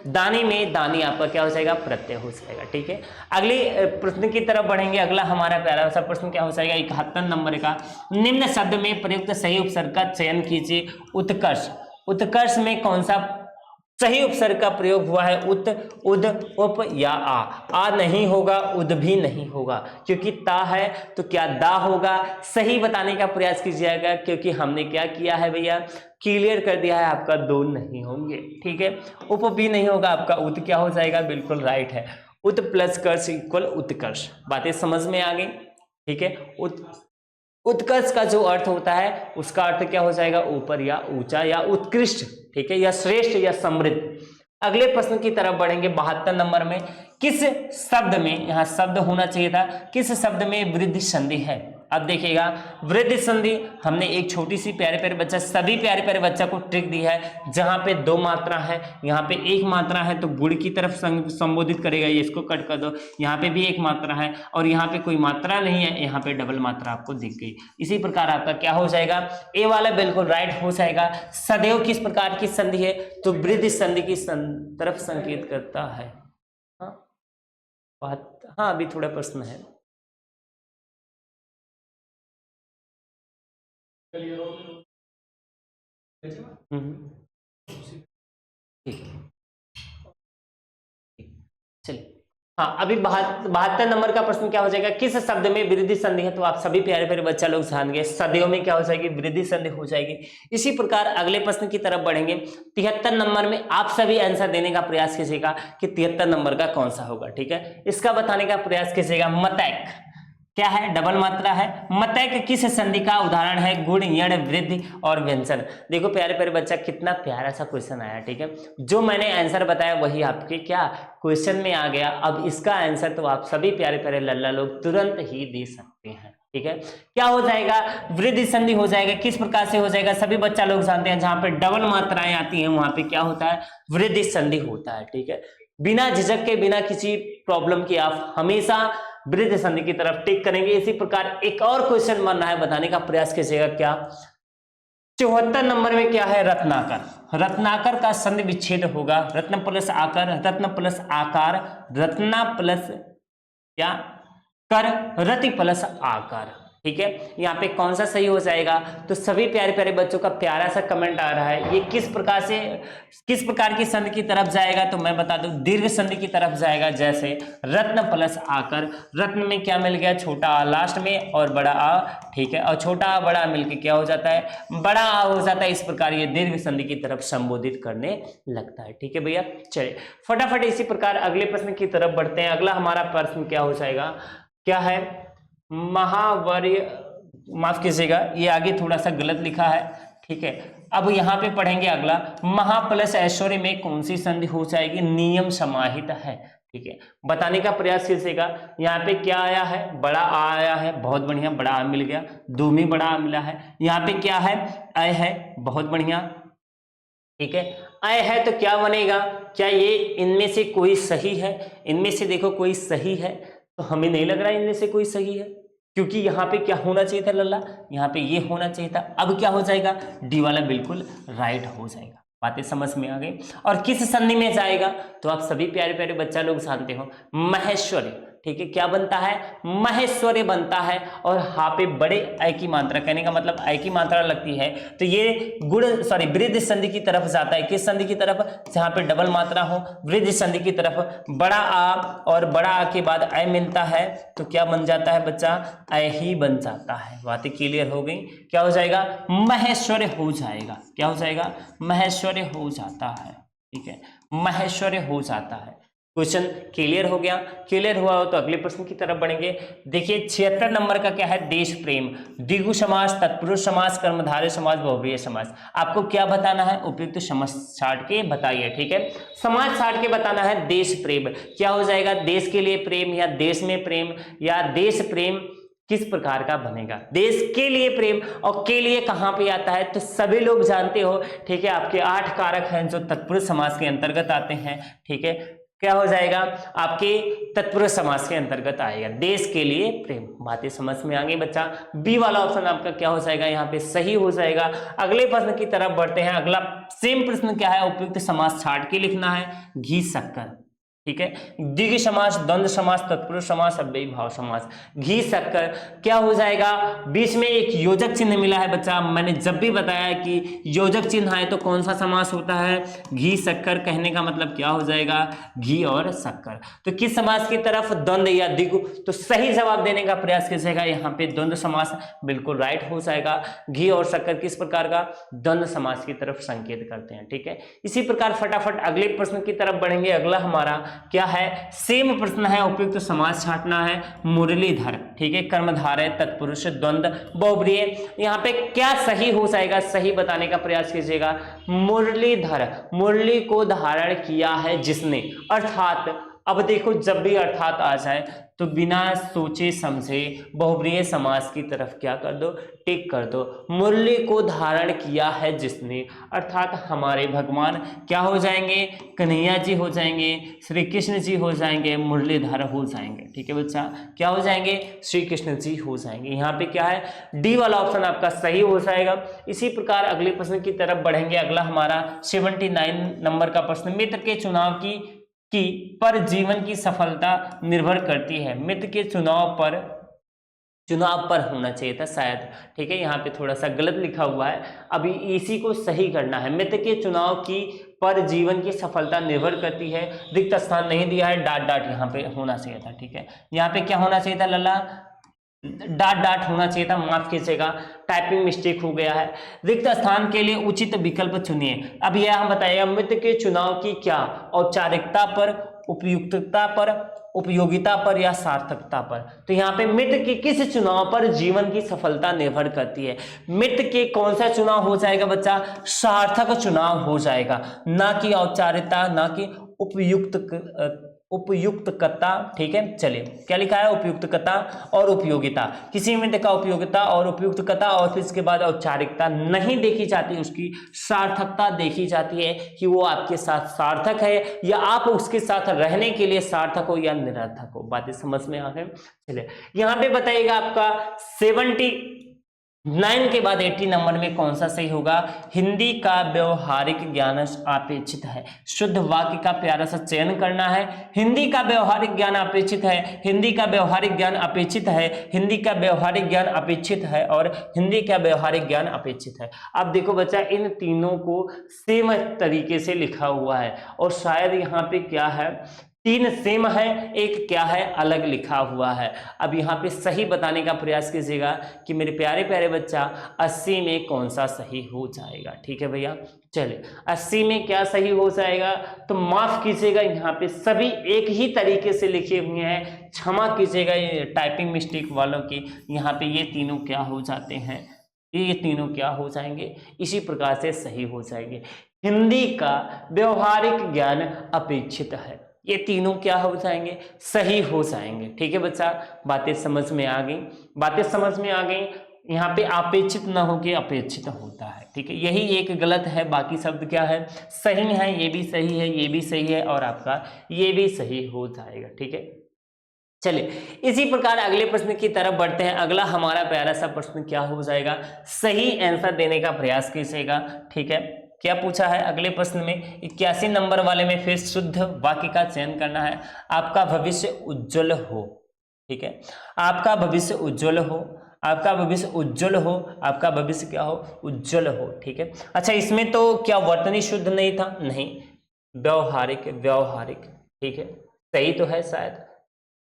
दानी में दानी आपका क्या हो जाएगा, प्रत्यय हो जाएगा। ठीक है, अगले प्रश्न की तरफ बढ़ेंगे। अगला हमारा प्यारा सा प्रश्न क्या हो जाएगा, 71 नंबर का, निम्न शब्द में प्रयुक्त सही उपसर्ग का चयन कीजिए। उत्कर्ष। उत्कर्ष में कौन सा सही उपसर्ग का प्रयोग हुआ है, उत, उद, उप या आ नहीं होगा, उद भी नहीं होगा, क्योंकि ता है तो क्या दा होगा। सही बताने का प्रयास कीजिएगा, क्योंकि हमने क्या किया है भैया, क्लियर कर दिया है, आपका दो नहीं होंगे। ठीक है, उप भी नहीं होगा, आपका उत क्या हो जाएगा, बिल्कुल राइट है, उत प्लस कर्ष इक्वल उत्कर्ष। बातें समझ में आ गई। ठीक है, उत्कर्ष का जो अर्थ होता है उसका अर्थ क्या हो जाएगा, ऊपर या ऊंचा या उत्कृष्ट। ठीक है, या श्रेष्ठ या समृद्ध। अगले प्रश्न की तरफ बढ़ेंगे। 72 नंबर में, किस शब्द में, यहां शब्द होना चाहिए था, किस शब्द में वृद्धि संधि है, अब देखिएगा वृद्धि संधि, हमने एक छोटी सी प्यारे प्यारे बच्चा, सभी प्यारे प्यारे बच्चा को ट्रिक दी है। जहां पे 2 मात्रा है, यहाँ पे 1 मात्रा है तो गुण की तरफ संबोधित करेगा, ये इसको कट कर दो। यहाँ पे भी 1 मात्रा है और यहाँ पे कोई मात्रा नहीं है, यहाँ पे डबल मात्रा आपको दिख गई। इसी प्रकार आपका क्या हो जाएगा, ए वाला बिल्कुल राइट हो जाएगा। सदैव किस प्रकार की संधि है, तो वृद्धि संधि की तरफ संकेत करता है। हाँ अभी थोड़ा प्रश्न है। ठीक, चलिए। हाँ अभी 72 नंबर का प्रश्न क्या हो जाएगा, किस शब्द में वृद्धि संधि है, तो आप सभी प्यारे प्यारे बच्चा लोग ध्यान गए, सदैव में क्या हो जाएगी, वृद्धि संधि हो जाएगी। इसी प्रकार अगले प्रश्न की तरफ बढ़ेंगे। 73 नंबर में आप सभी आंसर देने का प्रयास कीजिएगा कि 73 नंबर का कौन सा होगा। ठीक है, इसका बताने का प्रयास कीजिएगा। मतैक क्या है, डबल मात्रा है। मतैक किस संधि का उदाहरण है, गुण, यण, वृद्धि और व्यंजन। देखो प्यारे प्यारे बच्चा, कितना प्यारा सा क्वेश्चन आया। ठीक है, जो मैंने आंसर बताया वही आपके क्या क्वेश्चन में आ गया। अब इसका आंसर तो आप सभी प्यारे प्यारे लल्ला लोग तुरंत ही दे सकते हैं। ठीक है, क्या हो जाएगा, वृद्धि संधि हो जाएगा। किस प्रकार से हो जाएगा, सभी बच्चा लोग जानते हैं, जहां पे डबल मात्राएं आती हैं वहां पे क्या होता है, वृद्धि संधि होता है। ठीक है, बिना झिझक के, बिना किसी प्रॉब्लम के आप हमेशा वृद्धि संधि की तरफ टिक करेंगे। इसी प्रकार एक और क्वेश्चन बन रहा है, बताने का प्रयास कीजिएगा। क्या 74 नंबर में क्या है, रत्नाकर। रत्नाकर का संधि विच्छेद होगा, रत्न प्लस आकर, रत्न प्लस आकार, रत्ना प्लस क्या कर, रति प्लस आकार। ठीक है, यहाँ पे कौन सा सही हो जाएगा, तो सभी प्यारे प्यारे बच्चों का प्यारा सा कमेंट आ रहा है। ये किस प्रकार की संधि की तरफ जाएगा, तो मैं बता दूं दीर्घ संधि की तरफ जाएगा। जैसे रत्न प्लस आकर, रत्न में क्या मिल गया, छोटा आ लास्ट में और बड़ा आ। ठीक है, और छोटा आ बड़ा मिलके क्या हो जाता है, बड़ा आ हो जाता है। इस प्रकार ये दीर्घ संधि की तरफ संबोधित करने लगता है। ठीक है भैया, चलिए फटाफट इसी प्रकार अगले प्रश्न की तरफ बढ़ते हैं। अगला हमारा प्रश्न क्या हो जाएगा, क्या है, महावर्य, माफ कीजिएगा ये आगे थोड़ा सा गलत लिखा है। ठीक है, अब यहाँ पे पढ़ेंगे अगला, महा प्लस ऐश्वर्य में कौन सी संधि हो जाएगी, नियम समाहित है। ठीक है, बताने का प्रयास कीजिएगा। यहाँ पे क्या आया है, बड़ा आ आया है, बहुत बढ़िया, बड़ा आ मिल गया, दो में बड़ा आ मिला है। यहाँ पे क्या है, अय है, बहुत बढ़िया। ठीक है, अय है तो क्या बनेगा, क्या ये इनमें से कोई सही है, इनमें से देखो कोई सही है, तो हमें नहीं लग रहा इनमें से कोई सही है, क्योंकि यहाँ पे क्या होना चाहिए था लल्ला, यहाँ पे ये होना चाहिए था। अब क्या हो जाएगा, डी वाला बिल्कुल राइट हो जाएगा। बातें समझ में आ गई। और किस संधि में जाएगा, तो आप सभी प्यारे प्यारे बच्चा लोग जानते हो, महेश्वरी। ठीक है, क्या बनता है, महेश्वरी बनता है। और हाँ पे बड़े अय की मात्रा, कहने का मतलब अय की मात्रा लगती है, तो ये वृद्धि संधि की तरफ जाता है। किस संधि की तरफ, जहां पे डबल मात्रा हो, वृद्धि संधि की तरफ। बड़ा आ और बड़ा आ के बाद अय मिलता है, तो क्या बन जाता है बच्चा, अय ही बन जाता है। बातें क्लियर हो गई, क्या हो जाएगा, महेश्वरी हो जाएगा। क्या हो जाएगा, महेश्वरी हो जाता है। ठीक है, महेश्वरी हो जाता है। क्वेश्चन क्लियर हो गया, क्लियर हुआ हो तो अगले प्रश्न की तरफ बढ़ेंगे। देखिए 76 नंबर का क्या है, देश प्रेम, द्विगु समास, तत्पुरुष समास, कर्मधारय समास, बहुव्रीहि समास। आपको क्या बताना है, उपयुक्त समास छाट के बताइए। ठीक है, समास छाट के बताना है। देश प्रेम क्या हो जाएगा, देश के लिए प्रेम या देश में प्रेम या देश प्रेम किस प्रकार का बनेगा, देश के लिए प्रेम। और के लिए कहां पे आता है, तो सभी लोग जानते हो। ठीक है, आपके 8 कारक हैं जो तत्पुरुष समास के अंतर्गत आते हैं। ठीक है, क्या हो जाएगा, आपके तत्पुरुष समास के अंतर्गत आएगा, देश के लिए प्रेम। बातें समझ में आ गई बच्चा। बी वाला ऑप्शन आपका क्या हो जाएगा, यहाँ पे सही हो जाएगा। अगले प्रश्न की तरफ बढ़ते हैं। अगला सेम प्रश्न क्या है, उपयुक्त समास छाट के लिखना है, घी शक्कर। ठीक है, द्विगु समास, द्वंद्व समास, तत्पुरुष समास, अव्ययी भाव समास। घी शक्कर क्या हो जाएगा, बीच में एक योजक चिन्ह मिला है बच्चा। मैंने जब भी बताया कि योजक चिन्ह आए तो कौन सा समास होता है, घी शक्कर। कहने का मतलब क्या हो जाएगा, घी और शक्कर। तो किस समास की तरफ, द्वंद्व या द्विगु, तो सही जवाब देने का प्रयास कीजिएगा। यहाँ पे द्वंद्व समास बिल्कुल राइट हो जाएगा। घी और शक्कर किस प्रकार का, द्वंद्व समास की तरफ संकेत करते हैं। ठीक है, इसी प्रकार फटाफट अगले प्रश्न की तरफ बढ़ेंगे। अगला हमारा क्या है, सेम प्रश्न है, उपयुक्त समास छाटना है। मुरलीधर, ठीक है, कर्मधारय, तत्पुरुष, द्वंद्व, बहुव्रीहि। यहाँ पे क्या सही हो जाएगा, सही बताने का प्रयास कीजिएगा। मुरलीधर, मुरली को धारण किया है जिसने, अर्थात अब देखो जब भी अर्थात आ जाए तो बिना सोचे समझे बहुब्रीहि समास की तरफ क्या कर दो, टिक कर दो। मुरली को धारण किया है जिसने, अर्थात हमारे भगवान क्या हो जाएंगे, कन्हैया जी हो जाएंगे, श्री कृष्ण जी हो जाएंगे, मुरलीधर हो जाएंगे। ठीक है बच्चा, क्या हो जाएंगे, श्री कृष्ण जी हो जाएंगे। यहाँ पे क्या है, डी वाला ऑप्शन आपका सही हो जाएगा। इसी प्रकार अगले प्रश्न की तरफ बढ़ेंगे। अगला हमारा 79 नंबर का प्रश्न, मित्र के चुनाव की पर जीवन की सफलता निर्भर करती है। मित्र के चुनाव पर होना चाहिए था शायद। ठीक है, यहाँ पे थोड़ा सा गलत लिखा हुआ है, अभी इसी को सही करना है। मित्र के चुनाव की पर जीवन की सफलता निर्भर करती है, रिक्त स्थान नहीं दिया है, डाट डाट यहाँ पे होना चाहिए था। ठीक है, यहाँ पे क्या होना चाहिए था लल्ला, डाट डाट होना चाहिए था, माफ कीजिएगा, टाइपिंग मिस्टेक हो गया है। रिक्त स्थान के लिए उचित विकल्प चुनिए। अब यह हम बताइएगा मित्र के चुनाव की क्या, औपचारिकता पर, उपयुक्तता पर, उपयोगिता पर या सार्थकता पर। तो यहाँ पे मित्र के किस चुनाव पर जीवन की सफलता निर्भर करती है। मित्र के कौन सा चुनाव हो जाएगा बच्चा, सार्थक चुनाव हो जाएगा, ना कि औपचारिकता, ना कि उपयुक्तता। ठीक है, चलिए क्या लिखा है, उपयुक्तता और उपयोगिता। किसी में देखा उपयोगिता और उपयुक्तता और फिर इसके बाद औपचारिकता नहीं देखी जाती, उसकी सार्थकता देखी जाती है कि वो आपके साथ सार्थक है या आप उसके साथ रहने के लिए सार्थक हो या निरर्थक हो। बातें समझ में आ गए। चलिए यहाँ पे बताइएगा आपका 79 के बाद 80 नंबर में कौन सा सही होगा। हिंदी का व्यवहारिक ज्ञान अपेक्षित है। शुद्ध वाक्य का प्यारा सा चयन करना है। हिंदी का व्यवहारिक ज्ञान अपेक्षित है, हिंदी का व्यवहारिक ज्ञान अपेक्षित है, हिंदी का व्यवहारिक ज्ञान अपेक्षित है और हिंदी का व्यवहारिक ज्ञान अपेक्षित है। अब देखो बच्चा, इन तीनों को सेम तरीके से लिखा हुआ है और शायद यहाँ पे क्या है, 3 सेम है, एक क्या है, अलग लिखा हुआ है। अब यहाँ पे सही बताने का प्रयास कीजिएगा कि मेरे प्यारे प्यारे बच्चा 80 में कौन सा सही हो जाएगा। ठीक है भैया, चलिए 80 में क्या सही हो जाएगा, तो माफ कीजिएगा यहाँ पे सभी एक ही तरीके से लिखे हुए हैं, क्षमा कीजिएगा ये टाइपिंग मिस्टेक वालों की। यहाँ पे ये तीनों क्या हो जाते हैं, ये तीनों क्या हो जाएंगे, इसी प्रकार से सही हो जाएंगे। हिंदी का व्यवहारिक ज्ञान अपेक्षित है, ये तीनों क्या हो जाएंगे, सही हो जाएंगे। ठीक है बच्चा, बातें समझ में आ गई, बातें समझ में आ गई। यहाँ पे अपेक्षित ना हो के अपेक्षित होता है। ठीक है, यही एक गलत है, बाकी शब्द क्या है, सही है, ये भी सही है, ये भी सही है और आपका ये भी सही हो जाएगा। ठीक है, चलिए इसी प्रकार अगले प्रश्न की तरफ बढ़ते हैं। अगला हमारा प्यारा सा प्रश्न क्या हो जाएगा, सही आंसर देने का प्रयास कीजिएगा। ठीक है, क्या पूछा है अगले प्रश्न में, 81 नंबर वाले में फिर शुद्ध वाक्य का चयन करना है। आपका भविष्य उज्जवल हो। ठीक है, आपका भविष्य उज्जवल हो, आपका भविष्य उज्जवल हो, आपका भविष्य क्या हो, उज्जवल हो। ठीक है, अच्छा इसमें तो क्या वर्तनी शुद्ध नहीं था, नहीं, व्यवहारिक, व्यवहारिक। ठीक है, सही तो है शायद,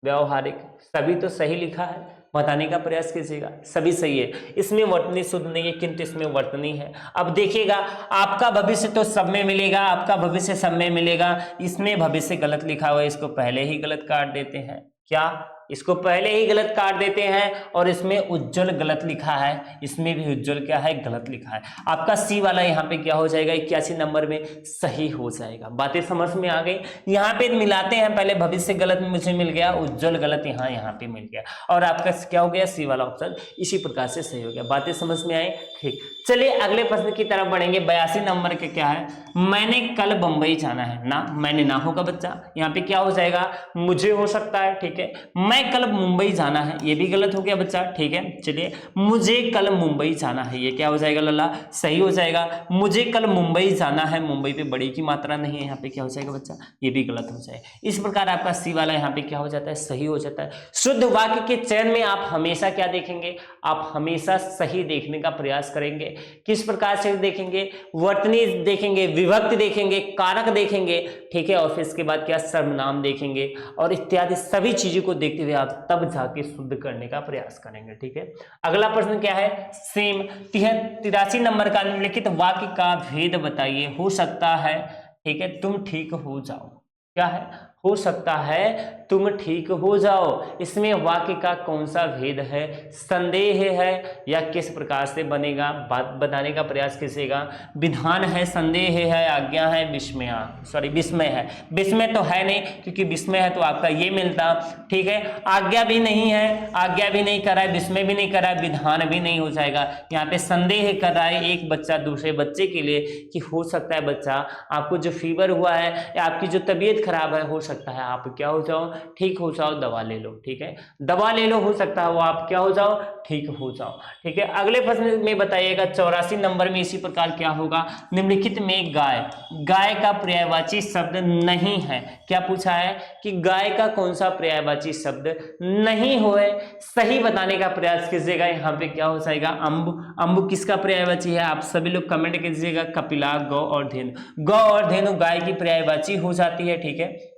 व्यवहारिक, सभी तो सही लिखा है, बताने का प्रयास कीजिएगा, सभी सही है। इसमें वर्तनी शुद्ध नहीं है किंतु इसमें वर्तनी है। अब देखिएगा, आपका भविष्य तो सब में मिलेगा, आपका भविष्य सब में मिलेगा, इसमें भविष्य गलत लिखा हुआ है, इसको पहले ही गलत काट देते हैं। क्या, इसको पहले ही गलत काट देते हैं और इसमें उज्जवल गलत लिखा है, इसमें भी उज्जवल क्या है, गलत लिखा है। आपका सी वाला यहाँ पे क्या हो जाएगा, 81 नंबर में सही हो जाएगा। बातें समझ में आ गई। यहाँ पे मिलाते हैं, पहले भविष्य गलत मुझे मिल गया, उज्जवल गलत यहाँ पे मिल गया और आपका क्या हो गया, सी वाला ऑप्शन इसी प्रकार से सही हो गया। बातें समझ में आई। ठीक, चलिए अगले प्रश्न की तरफ बढ़ेंगे। 82 नंबर के क्या है, मैंने कल बंबई जाना है ना, मैंने ना होगा बच्चा, यहाँ पे क्या हो जाएगा, मुझे हो सकता है। ठीक है, मैं कल मुंबई जाना है, ये भी गलत हो गया बच्चा। ठीक है, चलिए मुझे कल मुंबई जाना है, ये क्या हो जाएगा लल्ला, सही हो जाएगा। मुझे कल मुंबई जाना है, मुंबई पे बड़ी की मात्रा नहीं है, यहाँ पे क्या हो जाएगा बच्चा, ये भी गलत हो जाएगा। इस प्रकार आपका सी वाला यहाँ पे क्या हो जाता है, सही हो जाता है। शुद्ध वाक्य के चयन में आप हमेशा क्या देखेंगे, आप हमेशा सही देखने का प्रयास करेंगे। किस प्रकार से देखेंगे, वर्तनी देखेंगे, विभक्ति देखेंगे, कारक देखेंगे। ठीक है, और फिर इसके बाद क्या, सर्वनाम देखेंगे और इत्यादि सभी चीजों को देखते हुए आप तब जाके शुद्ध करने का प्रयास करेंगे। ठीक है, अगला प्रश्न क्या है, सेम 83 नंबर का, निम्नलिखित वाक्य का भेद बताइए। हो सकता है, ठीक है, तुम ठीक हो जाओ, क्या है, हो सकता है तुम ठीक हो जाओ। इसमें वाक्य का कौन सा भेद है? संदेह है या किस प्रकार से बनेगा, बात बताने का प्रयास कीजिएगा। विधान है, संदेह है, आज्ञा है, विस्मय, सॉरी विस्मय है। विस्मय तो है नहीं, क्योंकि विस्मय है तो आपका ये मिलता, ठीक है। आज्ञा भी नहीं है, आज्ञा भी नहीं कर रहा है, विस्मय भी नहीं कर रहा है, विधान भी नहीं हो जाएगा। यहाँ पे संदेह कर रहा है एक बच्चा दूसरे बच्चे के लिए कि हो सकता है बच्चा आपको जो फीवर हुआ है या आपकी जो तबीयत खराब है, हो सकता है आप क्या हो जाओ, ठीक हो जाओ, दवा ले लो, ठीक है, दवा ले लो, हो सकता है वो आप क्या हो जाओ, ठीक हो जाओ, ठीक है। अगले प्रश्न में बताइएगा 84 नंबर में इसी प्रकार क्या होगा, निम्नलिखित में गाय, गाय का पर्यायवाची शब्द नहीं है। क्या पूछा है कि गाय का कौन सा पर्यायवाची शब्द नहीं होए, सही बताने का प्रयास कीजिएगा। यहाँ पे क्या हो जाएगा, अम्बु, अम्बु किसका पर्यायवाची है, आप सभी लोग कमेंट कीजिएगा। कपिला, गौ और धेनु, गौ और धेनु गाय की पर्यायवाची हो जाती है, ठीक है।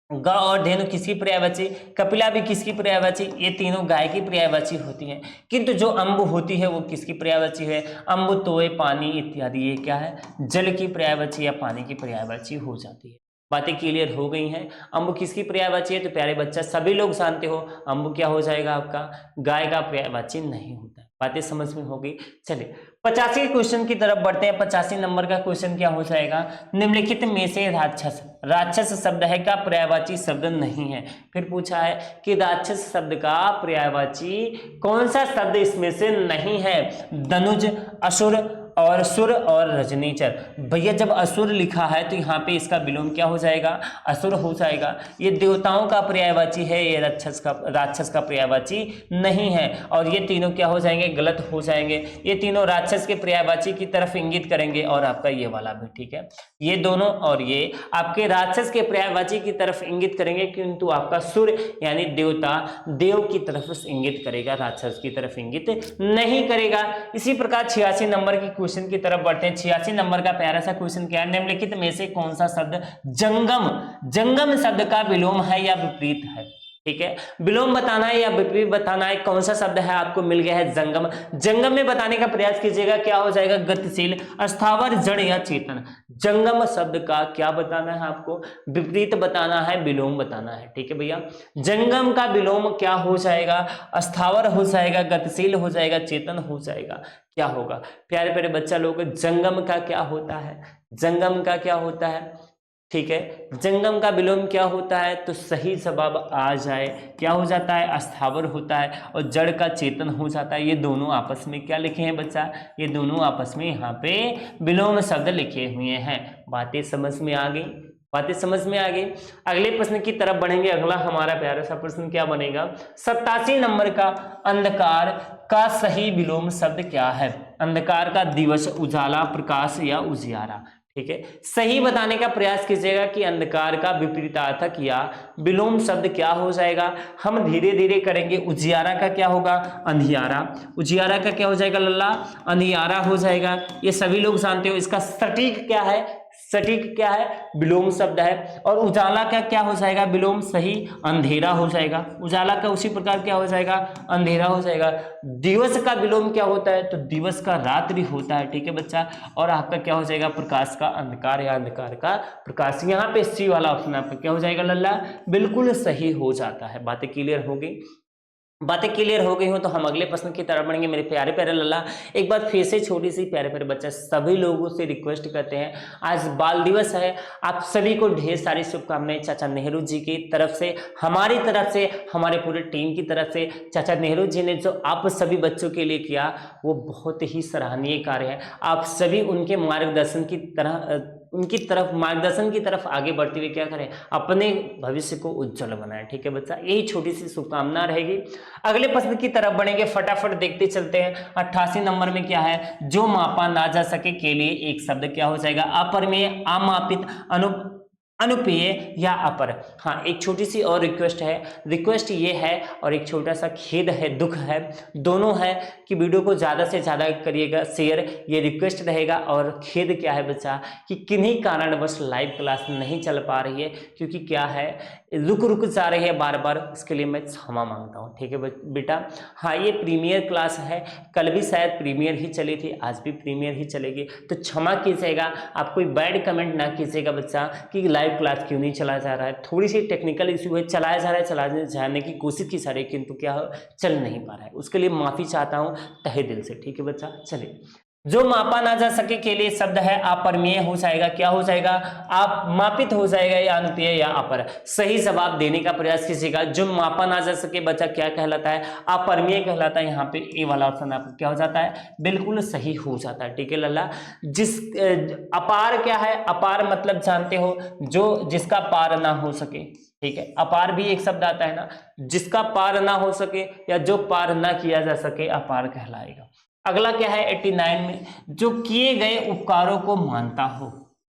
गौ और धेनु किसकी पर्यायवाची, कपिला भी किसकी पर्यायवाची, ये तीनों गाय की पर्यायवाची होती हैं। किंतु जो अम्बु होती है वो किसकी पर्यायवाची है, अम्बु, तोय, पानी इत्यादि, ये क्या है, जल की पर्यायवाची या पानी की पर्यायवाची हो जाती है। बातें क्लियर हो गई हैं। अम्बु किसकी पर्यायवाची है, तो प्यारे बच्चा सभी लोग जानते हो अम्बु क्या हो जाएगा आपका, गाय का पर्यायवाची नहीं होता है। बातें समझ में हो गई। चलिए 85 क्वेश्चन की तरफ बढ़ते हैं। 85 नंबर का क्वेश्चन क्या हो जाएगा, निम्नलिखित में से राक्षस, राक्षस शब्द है का पर्यायवाची शब्द नहीं है। फिर पूछा है कि राक्षस शब्द का पर्यायवाची कौन सा शब्द इसमें से नहीं है, धनुज, असुर और सुर और रजनीचर। भैया जब असुर लिखा है तो यहाँ पे इसका विलोम क्या हो जाएगा, असुर हो जाएगा। ये देवताओं का पर्यायवाची है, ये राक्षस का पर्यायवाची नहीं है। और ये तीनों क्या हो जाएंगे, गलत हो जाएंगे। ये तीनों राक्षस के पर्यायवाची की तरफ इंगित करेंगे और आपका ये वाला भी, ठीक है। ये दोनों और ये आपके राक्षस के पर्यायवाची की तरफ इंगित करेंगे, किंतु आपका सुर यानी देवता देव की तरफ इंगित करेगा, राक्षस की तरफ इंगित नहीं करेगा। इसी प्रकार 86 नंबर की क्वेश्चन की तरफ बढ़ते हैं। 86 नंबर का प्यारा सा क्वेश्चन क्या है, निम्नलिखित में से कौन सा शब्द जंगम, जंगम शब्द का विलोम है या विपरीत है, ठीक है। विलोम बताना है या विपरीत बताना है, कौन सा शब्द है आपको मिल गया है, जंगम। जंगम में बताने का प्रयास कीजिएगा, क्या हो जाएगा, गतिशील, अस्थावर, जड़ या चेतन। जंगम शब्द का क्या बताना है आपको, विपरीत बताना है, विलोम बताना है, ठीक है भैया। जंगम का विलोम क्या हो जाएगा, अस्थावर हो जाएगा, गतिशील हो जाएगा, चेतन हो जाएगा। क्या होगा प्यारे प्यारे बच्चा लोग, जंगम का क्या होता है, जंगम का क्या होता है, ठीक है। जंगम का विलोम क्या होता है, तो सही जवाब आ जाए, क्या हो जाता है, अस्थावर होता है। और जड़ का चेतन हो जाता है। ये दोनों आपस में क्या लिखे हैं बच्चा, ये दोनों आपस में यहाँ पे विलोम शब्द लिखे हुए हैं। बातें समझ में आ गई, बातें समझ में आ गई। अगले प्रश्न की तरफ बढ़ेंगे। अगला हमारा प्यारा सा प्रश्न क्या बनेगा, 87 नंबर का, अंधकार का सही विलोम शब्द क्या है। अंधकार का दिवस, उजाला, प्रकाश या उजियारा, ठीक है। सही बताने का प्रयास कीजिएगा कि अंधकार का विपरीतार्थक या विलोम शब्द क्या हो जाएगा। हम धीरे धीरे करेंगे। उजियारा का क्या होगा, अंधियारा। उजियारा का क्या हो जाएगा लल्ला, अंधियारा हो जाएगा। ये सभी लोग जानते हो। इसका सटीक क्या है, सटीक क्या है, विलोम शब्द है। और उजाला का क्या हो जाएगा, विलोम सही, अंधेरा हो जाएगा। उजाला का उसी प्रकार क्या हो जाएगा, अंधेरा हो जाएगा। दिवस का विलोम क्या होता है, तो दिवस का रात्रि होता है, ठीक है बच्चा। और आपका क्या हो जाएगा, प्रकाश का अंधकार या अंधकार का प्रकाश। यहाँ पे सी वाला ऑप्शन आपका क्या हो जाएगा लल्ला, बिल्कुल सही हो जाता है। बातें क्लियर हो गई, बातें क्लियर हो गई हो तो हम अगले प्रश्न की तरफ बढ़ेंगे। मेरे प्यारे प्यारे लल्ला, एक बार फिर से छोटी सी प्यारे प्यारे बच्चा सभी लोगों से रिक्वेस्ट करते हैं, आज बाल दिवस है, आप सभी को ढेर सारी शुभकामनाएं चाचा नेहरू जी की तरफ से, हमारी तरफ से, हमारे पूरे टीम की तरफ से। चाचा नेहरू जी ने जो आप सभी बच्चों के लिए किया वो बहुत ही सराहनीय कार्य है। आप सभी उनके मार्गदर्शन की तरह, उनकी तरफ मार्गदर्शन की तरफ आगे बढ़ते हुए क्या करें, अपने भविष्य को उज्जवल बनाएं, ठीक है बच्चा। यही छोटी सी शुभकामना रहेगी। अगले प्रश्न की तरफ बढ़ेंगे, फटाफट देखते चलते हैं। 88 नंबर में क्या है, जो मापा ना जा सके के लिए एक शब्द क्या हो जाएगा, अपरिमेय, अमापित, अनुपेय या अपर। हाँ, एक छोटी सी और रिक्वेस्ट है, रिक्वेस्ट ये है और एक छोटा सा खेद है, दुख है, दोनों है कि वीडियो को ज़्यादा से ज़्यादा करिएगा शेयर, ये रिक्वेस्ट रहेगा। और खेद क्या है बच्चा कि किन्हीं कारणवश लाइव क्लास नहीं चल पा रही है, क्योंकि क्या है रुक जा रही है बार बार, इसके लिए मैं क्षमा मांगता हूँ, ठीक है बेटा। हाँ, ये प्रीमियर क्लास है, कल भी शायद प्रीमियर ही चली थी, आज भी प्रीमियर ही चलेगी, तो क्षमा कीजिएगा। आप कोई बैड कमेंट ना कीजिएगा बच्चा कि लाइव लाइव क्लास क्यों नहीं चलाया जा रहा है, थोड़ी सी टेक्निकल इशू है, चलाया जा रहा है, चलाने जाने की कोशिश की जा रही है, किंतु क्या चल नहीं पा रहा है, उसके लिए माफी चाहता हूँ तहे दिल से। ठीक है बच्चा, चलिए। जो मापा ना जा सके के लिए शब्द है अपरिमेय हो जाएगा, क्या हो जाएगा, आप मापित हो जाएगा, या अनुपेय या अपर। सही जवाब देने का प्रयास कीजिएगा। जो मापा ना जा सके बच्चा क्या कहलाता है, अपरिमेय कहलाता है। यहाँ पे ए वाला ऑप्शन आपका क्या हो जाता है, बिल्कुल सही हो जाता है। ठीक है लल्ला। जिस अपार क्या है, अपार मतलब जानते हो, जो जिसका पार ना हो सके। ठीक है, अपार भी एक शब्द आता है ना, जिसका पार ना हो सके या जो पार ना किया जा सके अपार कहलाएगा। अगला क्या है 89 में, जो किए गए उपकारों को मानता हो।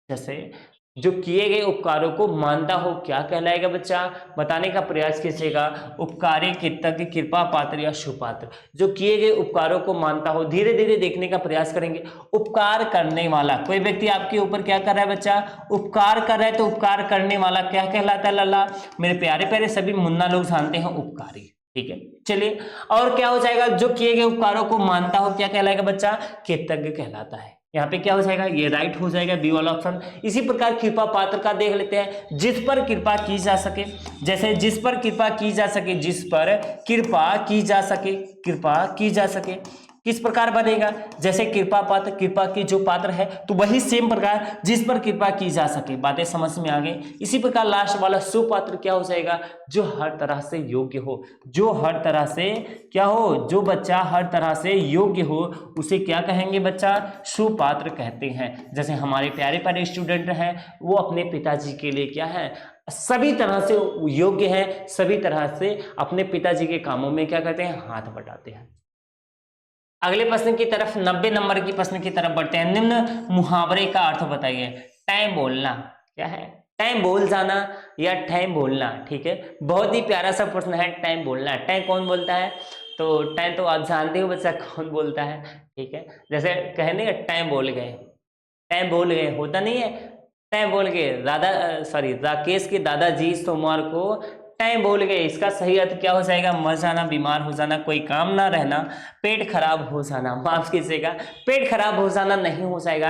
जैसे जो किए गए उपकारों को मानता हो क्या कहलाएगा बच्चा, बताने का प्रयास कीजिएगा। उपकारी, कृतज्ञ, कृपा पात्र या सुपात्र। जो किए गए उपकारों को मानता हो, धीरे धीरे देखने का प्रयास करेंगे। उपकार करने वाला, कोई व्यक्ति आपके ऊपर क्या कर रहा है बच्चा, उपकार कर रहा है, तो उपकार करने वाला क्या कहलाता है लल्ला, मेरे प्यारे प्यारे सभी मुन्ना लोग जानते हैं, उपकारी। ठीक है, चलिए। और क्या हो जाएगा, जो किए गए उपकारों को मानता हो क्या कहलाएगा बच्चा, कृतज्ञ कहलाता है। यहाँ पे क्या हो जाएगा, ये राइट हो जाएगा, बी वाला ऑप्शन। इसी प्रकार कृपा पात्र का देख लेते हैं। जिस पर कृपा की जा सके, जैसे जिस पर कृपा की जा सके, जिस पर कृपा की जा सके, कृपा की जा सके किस प्रकार बनेगा, जैसे कृपा पात्र, कृपा की जो पात्र है, तो वही सेम प्रकार जिस पर कृपा की जा सके। बातें समझ में आ गई। इसी प्रकार लास्ट वाला सुपात्र क्या हो जाएगा, जो हर तरह से योग्य हो, जो हर तरह से क्या हो, जो बच्चा हर तरह से योग्य हो उसे क्या कहेंगे बच्चा, सुपात्र कहते हैं। जैसे हमारे प्यारे प्यारे स्टूडेंट हैं, वो अपने पिताजी के लिए क्या है, सभी तरह से योग्य है, सभी तरह से अपने पिताजी के कामों में क्या करते हैं, हाथ बटाते हैं। अगले प्रश्न की तरफ 90 नंबर की प्रश्न की तरफ बढ़ते हैं। निम्न मुहावरे का अर्थ बताइए। टाइम बोलना क्या है, टाइम बोल जाना या टाइम बोलना। ठीक है, बहुत ही प्यारा सा प्रश्न है, टाइम बोलना। टाइम कौन बोलता है, तो टाइम तो आप जानते हो बच्चा कौन बोलता है। ठीक है, जैसे कहने का टाइम बोल गए, टाइम बोल गए होता नहीं है, टाइम बोल गए। राकेश के दादाजी सोमवार को टाइम बोल गए। इसका सही अर्थ क्या हो जाएगा, मर जाना, बीमार हो जाना, कोई काम ना रहना, पेट खराब हो जाना। माफ कीजिएगा, पेट खराब हो जाना नहीं हो जाएगा।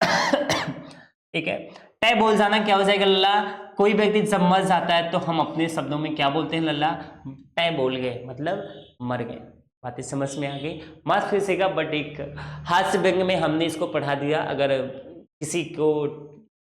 ठीक है, टाइम बोल जाना क्या हो जाएगा लल्ला, कोई व्यक्ति जब मर जाता है तो हम अपने शब्दों में क्या बोलते हैं लल्ला, टाइम बोल गए, मतलब मर गए। बातें समझ में आ गई। माफ कीजिएगा, बट एक हास्य व्यंग में हमने इसको पढ़ा दिया, अगर किसी को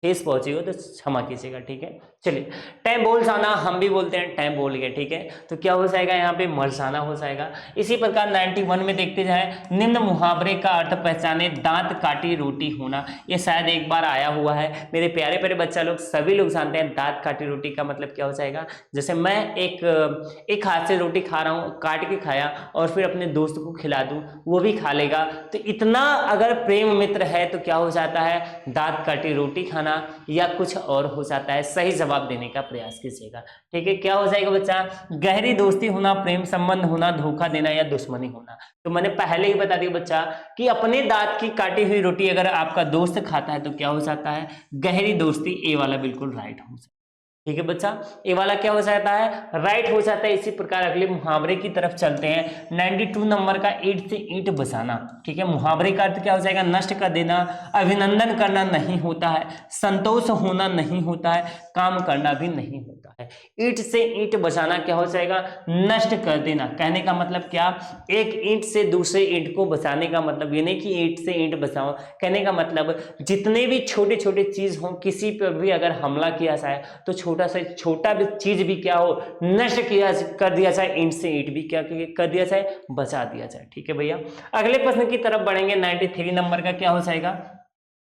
ठेस पहुंची हो तो क्षमा कीजिएगा। ठीक है, चलिए। टाइम बोल जाना हम भी बोलते हैं, टाइम बोल गए। ठीक है, तो क्या हो जाएगा यहाँ पे, मर जाना हो जाएगा। इसी प्रकार 91 में देखते जाए, निम्न मुहावरे का अर्थ पहचाने। दांत काटी रोटी होना, ये शायद एक बार आया हुआ है। मेरे प्यारे प्यारे बच्चा लोग सभी लोग जानते हैं दांत काटी रोटी का मतलब क्या हो जाएगा। जैसे मैं एक हाथ से रोटी खा रहा हूँ, काट के खाया और फिर अपने दोस्त को खिला दूं, वो भी खा लेगा, तो इतना अगर प्रेम मित्र है तो क्या हो जाता है, दांत काटी रोटी खाना या कुछ और हो जाता है। सही जवाब देने का प्रयास कीजिएगा। ठीक है, क्या हो जाएगा बच्चा, गहरी दोस्ती होना, प्रेम संबंध होना, धोखा देना या दुश्मनी होना। तो मैंने पहले ही बता दिया बच्चा कि अपने दांत की काटी हुई रोटी अगर आपका दोस्त खाता है तो क्या हो जाता है, गहरी दोस्ती। ए वाला बिल्कुल राइट हो जाता है। ठीक है बच्चा, ये वाला क्या हो जाता है, राइट हो जाता है। इसी प्रकार अगले मुहावरे की तरफ चलते हैं। 92 नंबर का, ईंट से ईंट बचाना। ठीक है, मुहावरे का अर्थ क्या हो जाएगा, नष्ट कर देना, अभिनंदन करना नहीं होता है, संतोष होना नहीं होता है, काम करना भी नहीं होता है। ईंट से ईंट बचाना क्या हो जाएगा, नष्ट कर देना। कहने का मतलब क्या, एक ईंट से दूसरे ईंट को बचाने का मतलब ये नहीं कि ईंट से ईंट बचाओ। कहने का मतलब जितने भी छोटे छोटे चीज हो, किसी पर भी अगर हमला किया जाए तो छोटा से छोटा भी चीज भी क्या हो, नष्ट किया कर दिया जाए, ईंट से ईंट भी क्या कर दिया जाए, बचा दिया जाए। ठीक है भैया, अगले प्रश्न की तरफ बढ़ेंगे। 93 नंबर का क्या हो जाएगा,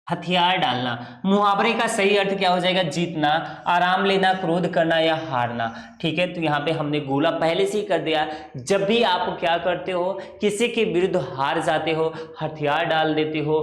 हथियार डालना। मुहावरे का सही अर्थ क्या हो जाएगा, जीतना, आराम लेना, क्रोध करना या हारना। ठीक है, तो यहाँ पे हमने गोला पहले से ही कर दिया। जब भी आप क्या करते हो, किसी के विरुद्ध हार जाते हो, हथियार डाल देते हो,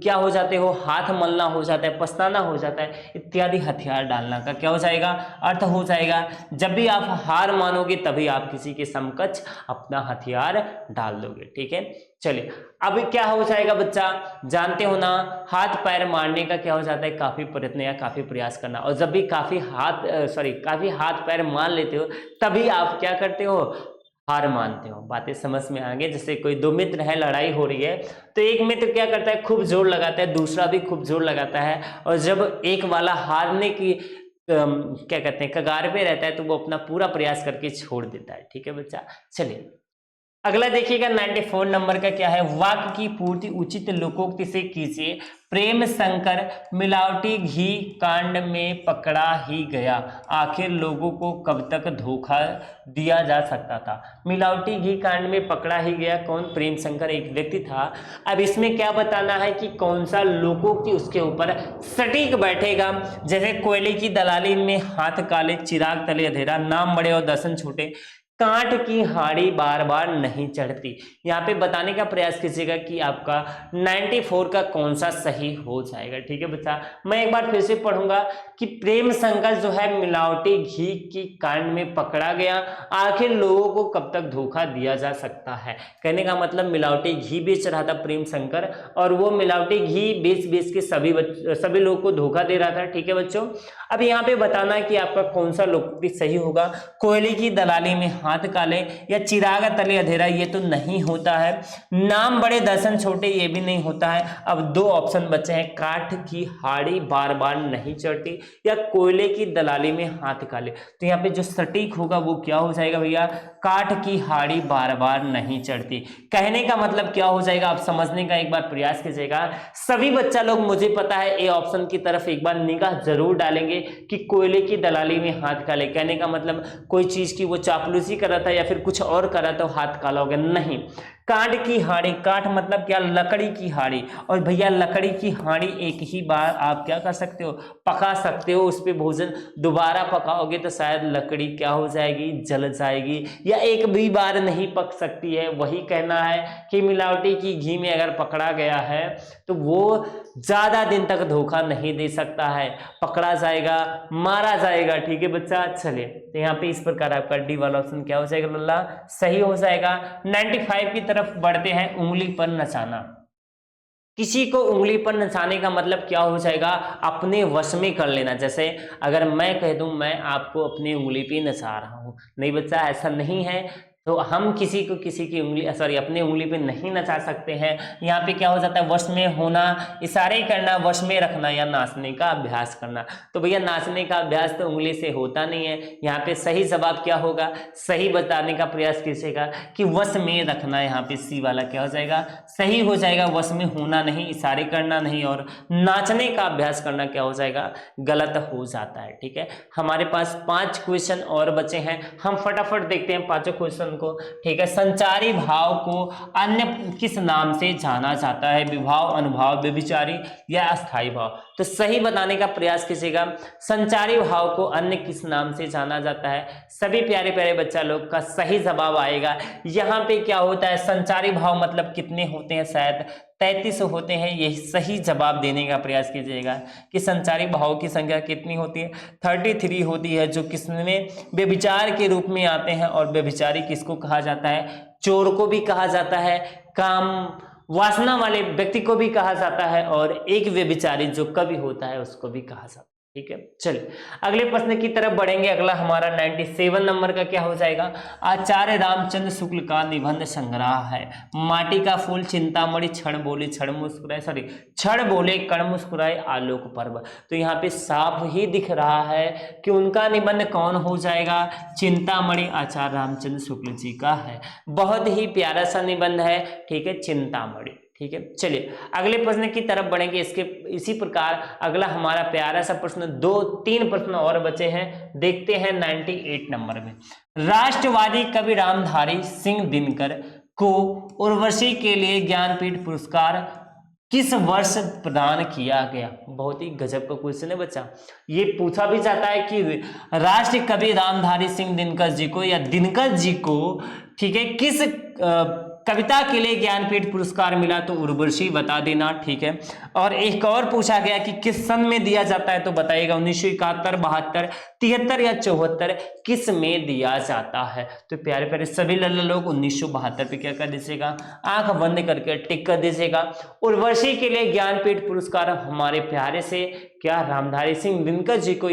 क्या हो जाते हो, हाथ मलना हो जाता है, पछताना हो जाता है, इत्यादि हथियार डालना का क्या हो जाएगा, अर्थ हो जाएगा। जब भी आप हार मानोगे तभी आप किसी के समकक्ष अपना हथियार डाल दोगे। ठीक है, चलिए अब क्या हो जाएगा बच्चा, जानते हो ना, हाथ पैर मारने का क्या हो जाता है, काफी प्रयत्न या काफी प्रयास करना। और जब भी काफी हाथ पैर मार लेते हो तभी आप क्या करते हो, हार मानते हो। बातें समझ में आ गई। जैसे कोई दो मित्र है, लड़ाई हो रही है, तो एक मित्र क्या करता है, खूब जोर लगाता है, दूसरा भी खूब जोर लगाता है, और जब एक वाला हारने की क्या कहते हैं, कगार पे रहता है, तो वो अपना पूरा प्रयास करके छोड़ देता है। ठीक है बच्चा। चलिए अगला देखिएगा 94 नंबर का क्या है, वाक्य की पूर्ति उचित लोकोक्ति से कीजिए। प्रेम शंकर मिलावटी घी कांड में पकड़ा ही गया, आखिर लोगों को कब तक धोखा दिया जा सकता था। मिलावटी घी कांड में पकड़ा ही गया, कौन, प्रेम शंकर एक व्यक्ति था। अब इसमें क्या बताना है कि कौन सा लोकोक्ति उसके ऊपर सटीक बैठेगा। जैसे कोयले की दलाली में हाथ काले, चिराग तले अंधेरा, नाम बड़े और दर्शन छोटे, कांट की हाड़ी बार बार नहीं चढ़ती। यहाँ पे बताने का प्रयास कीजिएगा कि आपका 94 का कौन सा सही हो जाएगा। ठीक है बच्चा, मैं एक बार फिर से पढ़ूंगा कि प्रेम शंकर जो है मिलावटी घी की कांड में पकड़ा गया, आखिर लोगों को कब तक धोखा दिया जा सकता है। कहने का मतलब मिलावटी घी बेच रहा था प्रेम शंकर, और वो मिलावटी घी बेच बेच के सभी लोगों को धोखा दे रहा था। ठीक है बच्चों, अब यहाँ पे बताना है कि आपका कौन सा लोकोक्ति सही होगा। कोयले की दलाली में हाथ काले या चिराग तले अंधेरा, ये तो नहीं होता है। नाम बड़े दर्शन छोटे, ये भी नहीं होता है। अब दो ऑप्शन बचे हैं, काठ की हाड़ी बार बार नहीं चढ़ती या कोयले की दलाली में हाथ काले। तो यहाँ पे जो सटीक होगा वो क्या हो जाएगा भैया, काठ की हाड़ी बार बार नहीं चढ़ती। कहने का मतलब क्या हो जाएगा, आप समझने का एक बार प्रयास कीजिएगा। सभी बच्चा लोग, मुझे पता है, ए ऑप्शन की तरफ एक बार निगाह जरूर डालेंगे कि कोयले की दलाली में हाथ काले। कहने का मतलब कोई चीज की वो चापलूसी कर रहा था या फिर कुछ और कर रहा था, हाथ काला हो गया, नहीं। काठ की हाड़ी, काठ मतलब क्या, लकड़ी की हाड़ी, और भैया लकड़ी की हाड़ी एक ही बार आप क्या कर सकते हो, पका सकते हो। उस पे भोजन दोबारा पकाओगे तो शायद लकड़ी क्या हो जाएगी, जल जाएगी, या एक भी बार नहीं पक सकती है। वही कहना है कि मिलावटी की घी में अगर पकड़ा गया है तो वो ज्यादा दिन तक धोखा नहीं दे सकता है, पकड़ा जाएगा, मारा जाएगा। ठीक है बच्चा, चलिए तो यहाँ पे इस प्रकार आपका डी वाला ऑप्शन क्या हो जाएगा लल्ला, सही हो जाएगा। 95 की तरफ बढ़ते हैं, उंगली पर नचाना। किसी को उंगली पर नचाने का मतलब क्या हो जाएगा, अपने वश में कर लेना। जैसे अगर मैं कह दूं मैं आपको अपनी उंगली पे नचा रहा हूं, नहीं बच्चा ऐसा नहीं है, तो हम किसी को किसी की उंगली सॉरी अपनी उंगली पे नहीं नचा सकते हैं। यहाँ पे क्या हो जाता है, वश में होना, इशारे करना, वश में रखना, या नाचने का अभ्यास करना। तो भैया नाचने का अभ्यास तो उंगली से होता नहीं है। यहाँ पे सही जवाब क्या होगा, सही बताने का प्रयास कीजिएगा कि वश में रखना। यहाँ पे सी वाला क्या हो जाएगा, सही हो जाएगा। वश में होना नहीं, इशारे करना नहीं, और नाचने का अभ्यास करना क्या हो जाएगा, गलत हो जाता है। ठीक है, हमारे पास 5 क्वेश्चन और बचे हैं, हम फटाफट देखते हैं पांचों क्वेश्चन को। ठीक है, संचारी भाव को अन्य किस नाम से जाना जाता है, विभाव, अनुभाव, व्यभिचारी या अस्थाई भाव। तो सही बताने का प्रयास कीजिएगा, संचारी भाव को अन्य किस नाम से जाना जाता है। सभी प्यारे प्यारे बच्चा लोग का सही जवाब आएगा। यहाँ पे क्या होता है, संचारी भाव मतलब कितने होते हैं, शायद 33 होते हैं। यही सही जवाब देने का प्रयास कीजिएगा कि संचारी भाव की संख्या कितनी होती है, 33 होती है, जो किसमें व्यभिचार के रूप में आते हैं। और व्यभिचारी किसको कहा जाता है, चोर को भी कहा जाता है, काम वासना वाले व्यक्ति को भी कहा जाता है, और एक व्यभिचारी जो कवि होता है उसको भी कहा जाता है। ठीक है, चलिए अगले प्रश्न की तरफ बढ़ेंगे। अगला हमारा 97 नंबर का क्या हो जाएगा, आचार्य रामचंद्र शुक्ल का निबंध संग्रह है। माटी का फूल, चिंतामणि, क्षण बोले क्षण मुस्कुराए, सॉरी क्षण बोले कण मुस्कुराए, आलोक पर्व। तो यहाँ पे साफ ही दिख रहा है कि उनका निबंध कौन हो जाएगा, चिंतामणि आचार्य रामचंद्र शुक्ल जी का है। बहुत ही प्यारा सा निबंध है। ठीक है, चिंतामणि। ठीक है, चलिए अगले प्रश्न की तरफ बढ़ेंगे। इसके इसी प्रकार अगला हमारा प्यारा सा प्रश्न, 2-3 प्रश्न और बचे हैं, देखते हैं 98 नंबर में। राष्ट्रवादी कवि रामधारी सिंह दिनकर को उर्वशी के लिए ज्ञानपीठ पुरस्कार किस वर्ष प्रदान किया गया। बहुत ही गजब का क्वेश्चन है बच्चा। ये पूछा भी जाता है कि राष्ट्र कवि रामधारी सिंह दिनकर जी को, या दिनकर जी को, ठीक है, किस कविता के लिए ज्ञानपीठ पुरस्कार मिला, तो उर्वशी बता देना। ठीक है, और एक और पूछा गया कि किस सन में दिया जाता है, तो बताइएगा 1971, 72, 73 या 74, किस में दिया जाता है। तो प्यारे प्यारे सभी लल्ला लोग 1972 पे क्या कर दीजिएगा, आंख बंद करके टिक कर दीजिएगा। उर्वशी के लिए ज्ञानपीठ पुरस्कार हमारे प्यारे से क्या रामधारी सिंह दिनकर जी को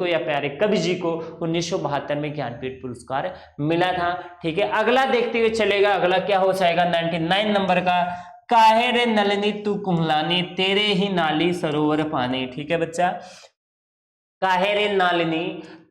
या प्यारे कवि जी को 1972 में ज्ञानपीठ पुरस्कार मिला था। ठीक है, अगला देखते हुए चलेगा, अगला क्या हो जाएगा 99 नंबर का, काहे रे नलिनी तू कुम्हलानी तेरे ही नाली सरोवर पानी। ठीक है बच्चा, काहे रे नलिनी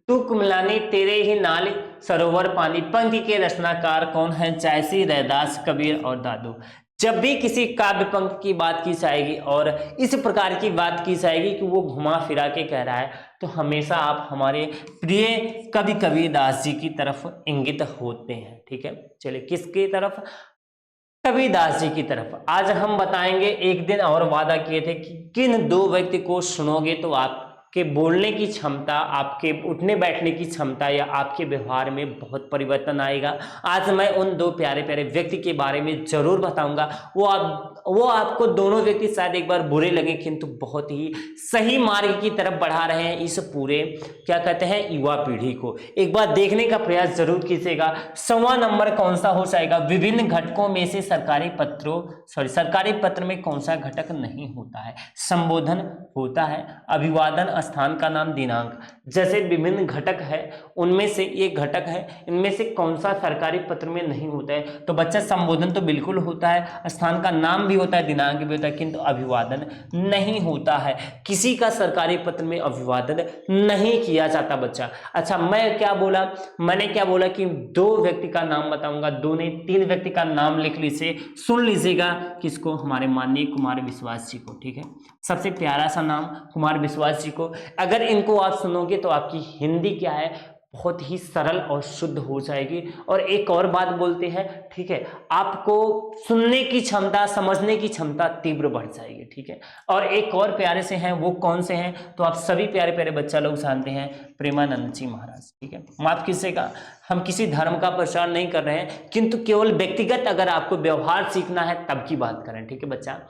तू कुम्हलानी तेरे ही नाली सरोवर पानी, पंक्ति के रचनाकार कौन है? चायसी, रैदास, कबीर और दादू। जब भी किसी काव्य पंक्ति की बात की जाएगी और इस प्रकार की बात की जाएगी कि वो घुमा फिरा के कह रहा है, तो हमेशा आप हमारे प्रिय कवि कबीरदास जी की तरफ इंगित होते हैं। ठीक है, चलिए किसकी तरफ? कबीरदास जी की तरफ। आज हम बताएंगे, एक दिन और वादा किए थे कि किन दो व्यक्ति को सुनोगे तो आपके बोलने की क्षमता, आपके उठने बैठने की क्षमता या आपके व्यवहार में बहुत परिवर्तन आएगा। आज मैं उन दो प्यारे प्यारे व्यक्ति के बारे में जरूर बताऊंगा। वो आपको दोनों व्यक्ति शायद एक बार बुरे लगे, किंतु बहुत ही सही मार्ग की तरफ बढ़ा रहे हैं इस पूरे क्या कहते हैं युवा पीढ़ी को। एक बार देखने का प्रयास जरूर कीजिएगा। 100वां नंबर कौन सा हो जाएगा? विभिन्न घटकों में से सरकारी पत्र में कौन सा घटक नहीं होता है? संबोधन होता है, अभिवादन, स्थान का नाम, दिनांक। जैसे विभिन्न घटक है, उनमें से एक घटक है, इनमें से कौन सा सरकारी पत्र में नहीं होता है? तो बच्चा संबोधन तो बिल्कुल होता है, स्थान का नाम भी होता है, दिनांक भी होता है, किंतु अभिवादन नहीं होता है। किसी का सरकारी पत्र में अभिवादन नहीं किया जाता बच्चा। अच्छा, मैंने क्या बोला कि दो व्यक्ति का नाम बताऊंगा, दो नहीं 3 व्यक्ति का नाम लिख लीजिए, सुन लीजिएगा। किसको? हमारे माननीय कुमार विश्वास जी को। ठीक है, सबसे प्यारा सा नाम कुमार विश्वास जी को। अगर इनको आप सुनोगे तो आपकी हिंदी क्या है, बहुत ही सरल और शुद्ध हो जाएगी। और एक और बात बोलते हैं, ठीक है, आपको सुनने की क्षमता, समझने की क्षमता तीव्र बढ़ जाएगी। ठीक है, और एक और प्यारे से हैं, वो कौन से हैं? तो आप सभी प्यारे प्यारे बच्चा लोग जानते हैं, प्रेमानंद जी महाराज। ठीक है, माफ कीजिएगा, हम किसी धर्म का प्रचार नहीं कर रहे हैं, किंतु केवल व्यक्तिगत अगर आपको व्यवहार सीखना है तब की बात करें। ठीक है बच्चा,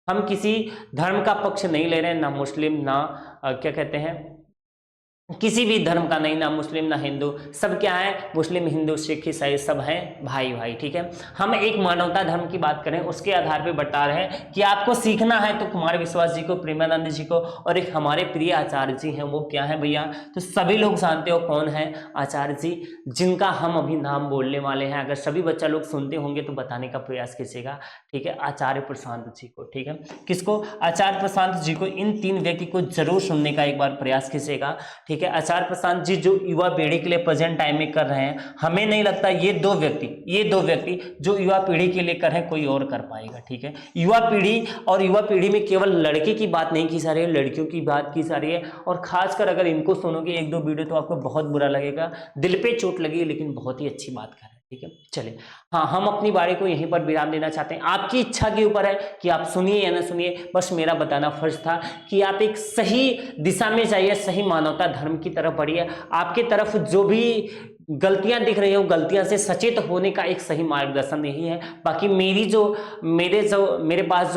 हम किसी धर्म का पक्ष नहीं ले रहे हैं, ना मुस्लिम, ना क्या कहते हैं, किसी भी धर्म का नहीं, ना मुस्लिम ना हिंदू, सब क्या है? मुस्लिम, हिंदू, सिख, ईसाई सब हैं भाई भाई। ठीक है, हम एक मानवता धर्म की बात करें, उसके आधार पे बता रहे हैं कि आपको सीखना है तो कुमार विश्वास जी को, प्रेमानंद जी को, और एक हमारे प्रिय आचार्य जी हैं, वो क्या है भैया? तो सभी लोग जानते हो कौन है आचार्य जी, जिनका हम अभी नाम बोलने वाले हैं। अगर सभी बच्चा लोग सुनते होंगे तो बताने का प्रयास कीजिएगा। ठीक है, आचार्य प्रशांत जी को। ठीक है, किसको? आचार्य प्रशांत जी को। इन 3 व्यक्ति को जरूर सुनने का एक बार प्रयास कीजिएगा। ठीक है, आचार्य प्रशांत जी जो युवा पीढ़ी के लिए प्रेजेंट टाइम में कर रहे हैं, हमें नहीं लगता ये दो व्यक्ति जो युवा पीढ़ी के लिए कर रहे हैं कोई और कर पाएगा। ठीक है, युवा पीढ़ी में केवल लड़के की बात नहीं की जा रही है, लड़कियों की बात की जा रही है। और खासकर अगर इनको सुनोगे 1-2 वीडियो तो आपको बहुत बुरा लगेगा, दिल पे चोट लगी, लेकिन बहुत ही अच्छी बात कर रहे हैं। ठीक है, चलिए, हाँ, हम अपनी बारी को यहीं पर विराम देना चाहते हैं। आपकी इच्छा के ऊपर है कि आप सुनिए या ना सुनिए, बस मेरा बताना फर्ज था कि आप एक सही दिशा में जाइए, सही मानवता धर्म की तरफ बढ़िए। आपके तरफ जो भी गलतियां दिख रही हो, गलतियां से सचेत होने का एक सही मार्गदर्शन यही है। बाकी मेरे पास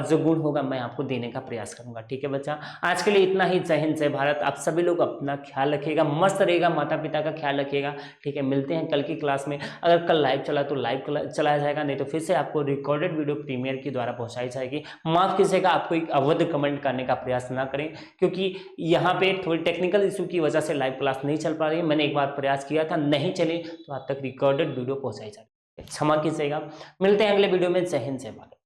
जो गुण होगा मैं आपको देने का प्रयास करूंगा। ठीक है बच्चा, आज के लिए इतना ही। जय हिंद, जय भारत। आप सभी लोग अपना ख्याल रखिएगा, मस्त रहेगा, माता पिता का ख्याल रखिएगा। ठीक है, मिलते हैं कल की क्लास में। अगर कल लाइव चला तो लाइव चलाया जाएगा, नहीं तो फिर से आपको रिकॉर्डेड वीडियो प्रीमियर के द्वारा पहुंचाई जाएगी। माफ कीजिएगा, आपको एक अवध कमेंट करने का प्रयास ना करें, क्योंकि यहाँ पे थोड़ी टेक्निकल इशू की वजह से लाइव क्लास नहीं चल पा रही है। मैंने एक बार प्रयास किया था, नहीं चले तो आप तक रिकॉर्डेड वीडियो पहुंचाई जाएगी, क्षमा कीजिएगा। मिलते हैं अगले वीडियो में। जय हिंद, जय भारत।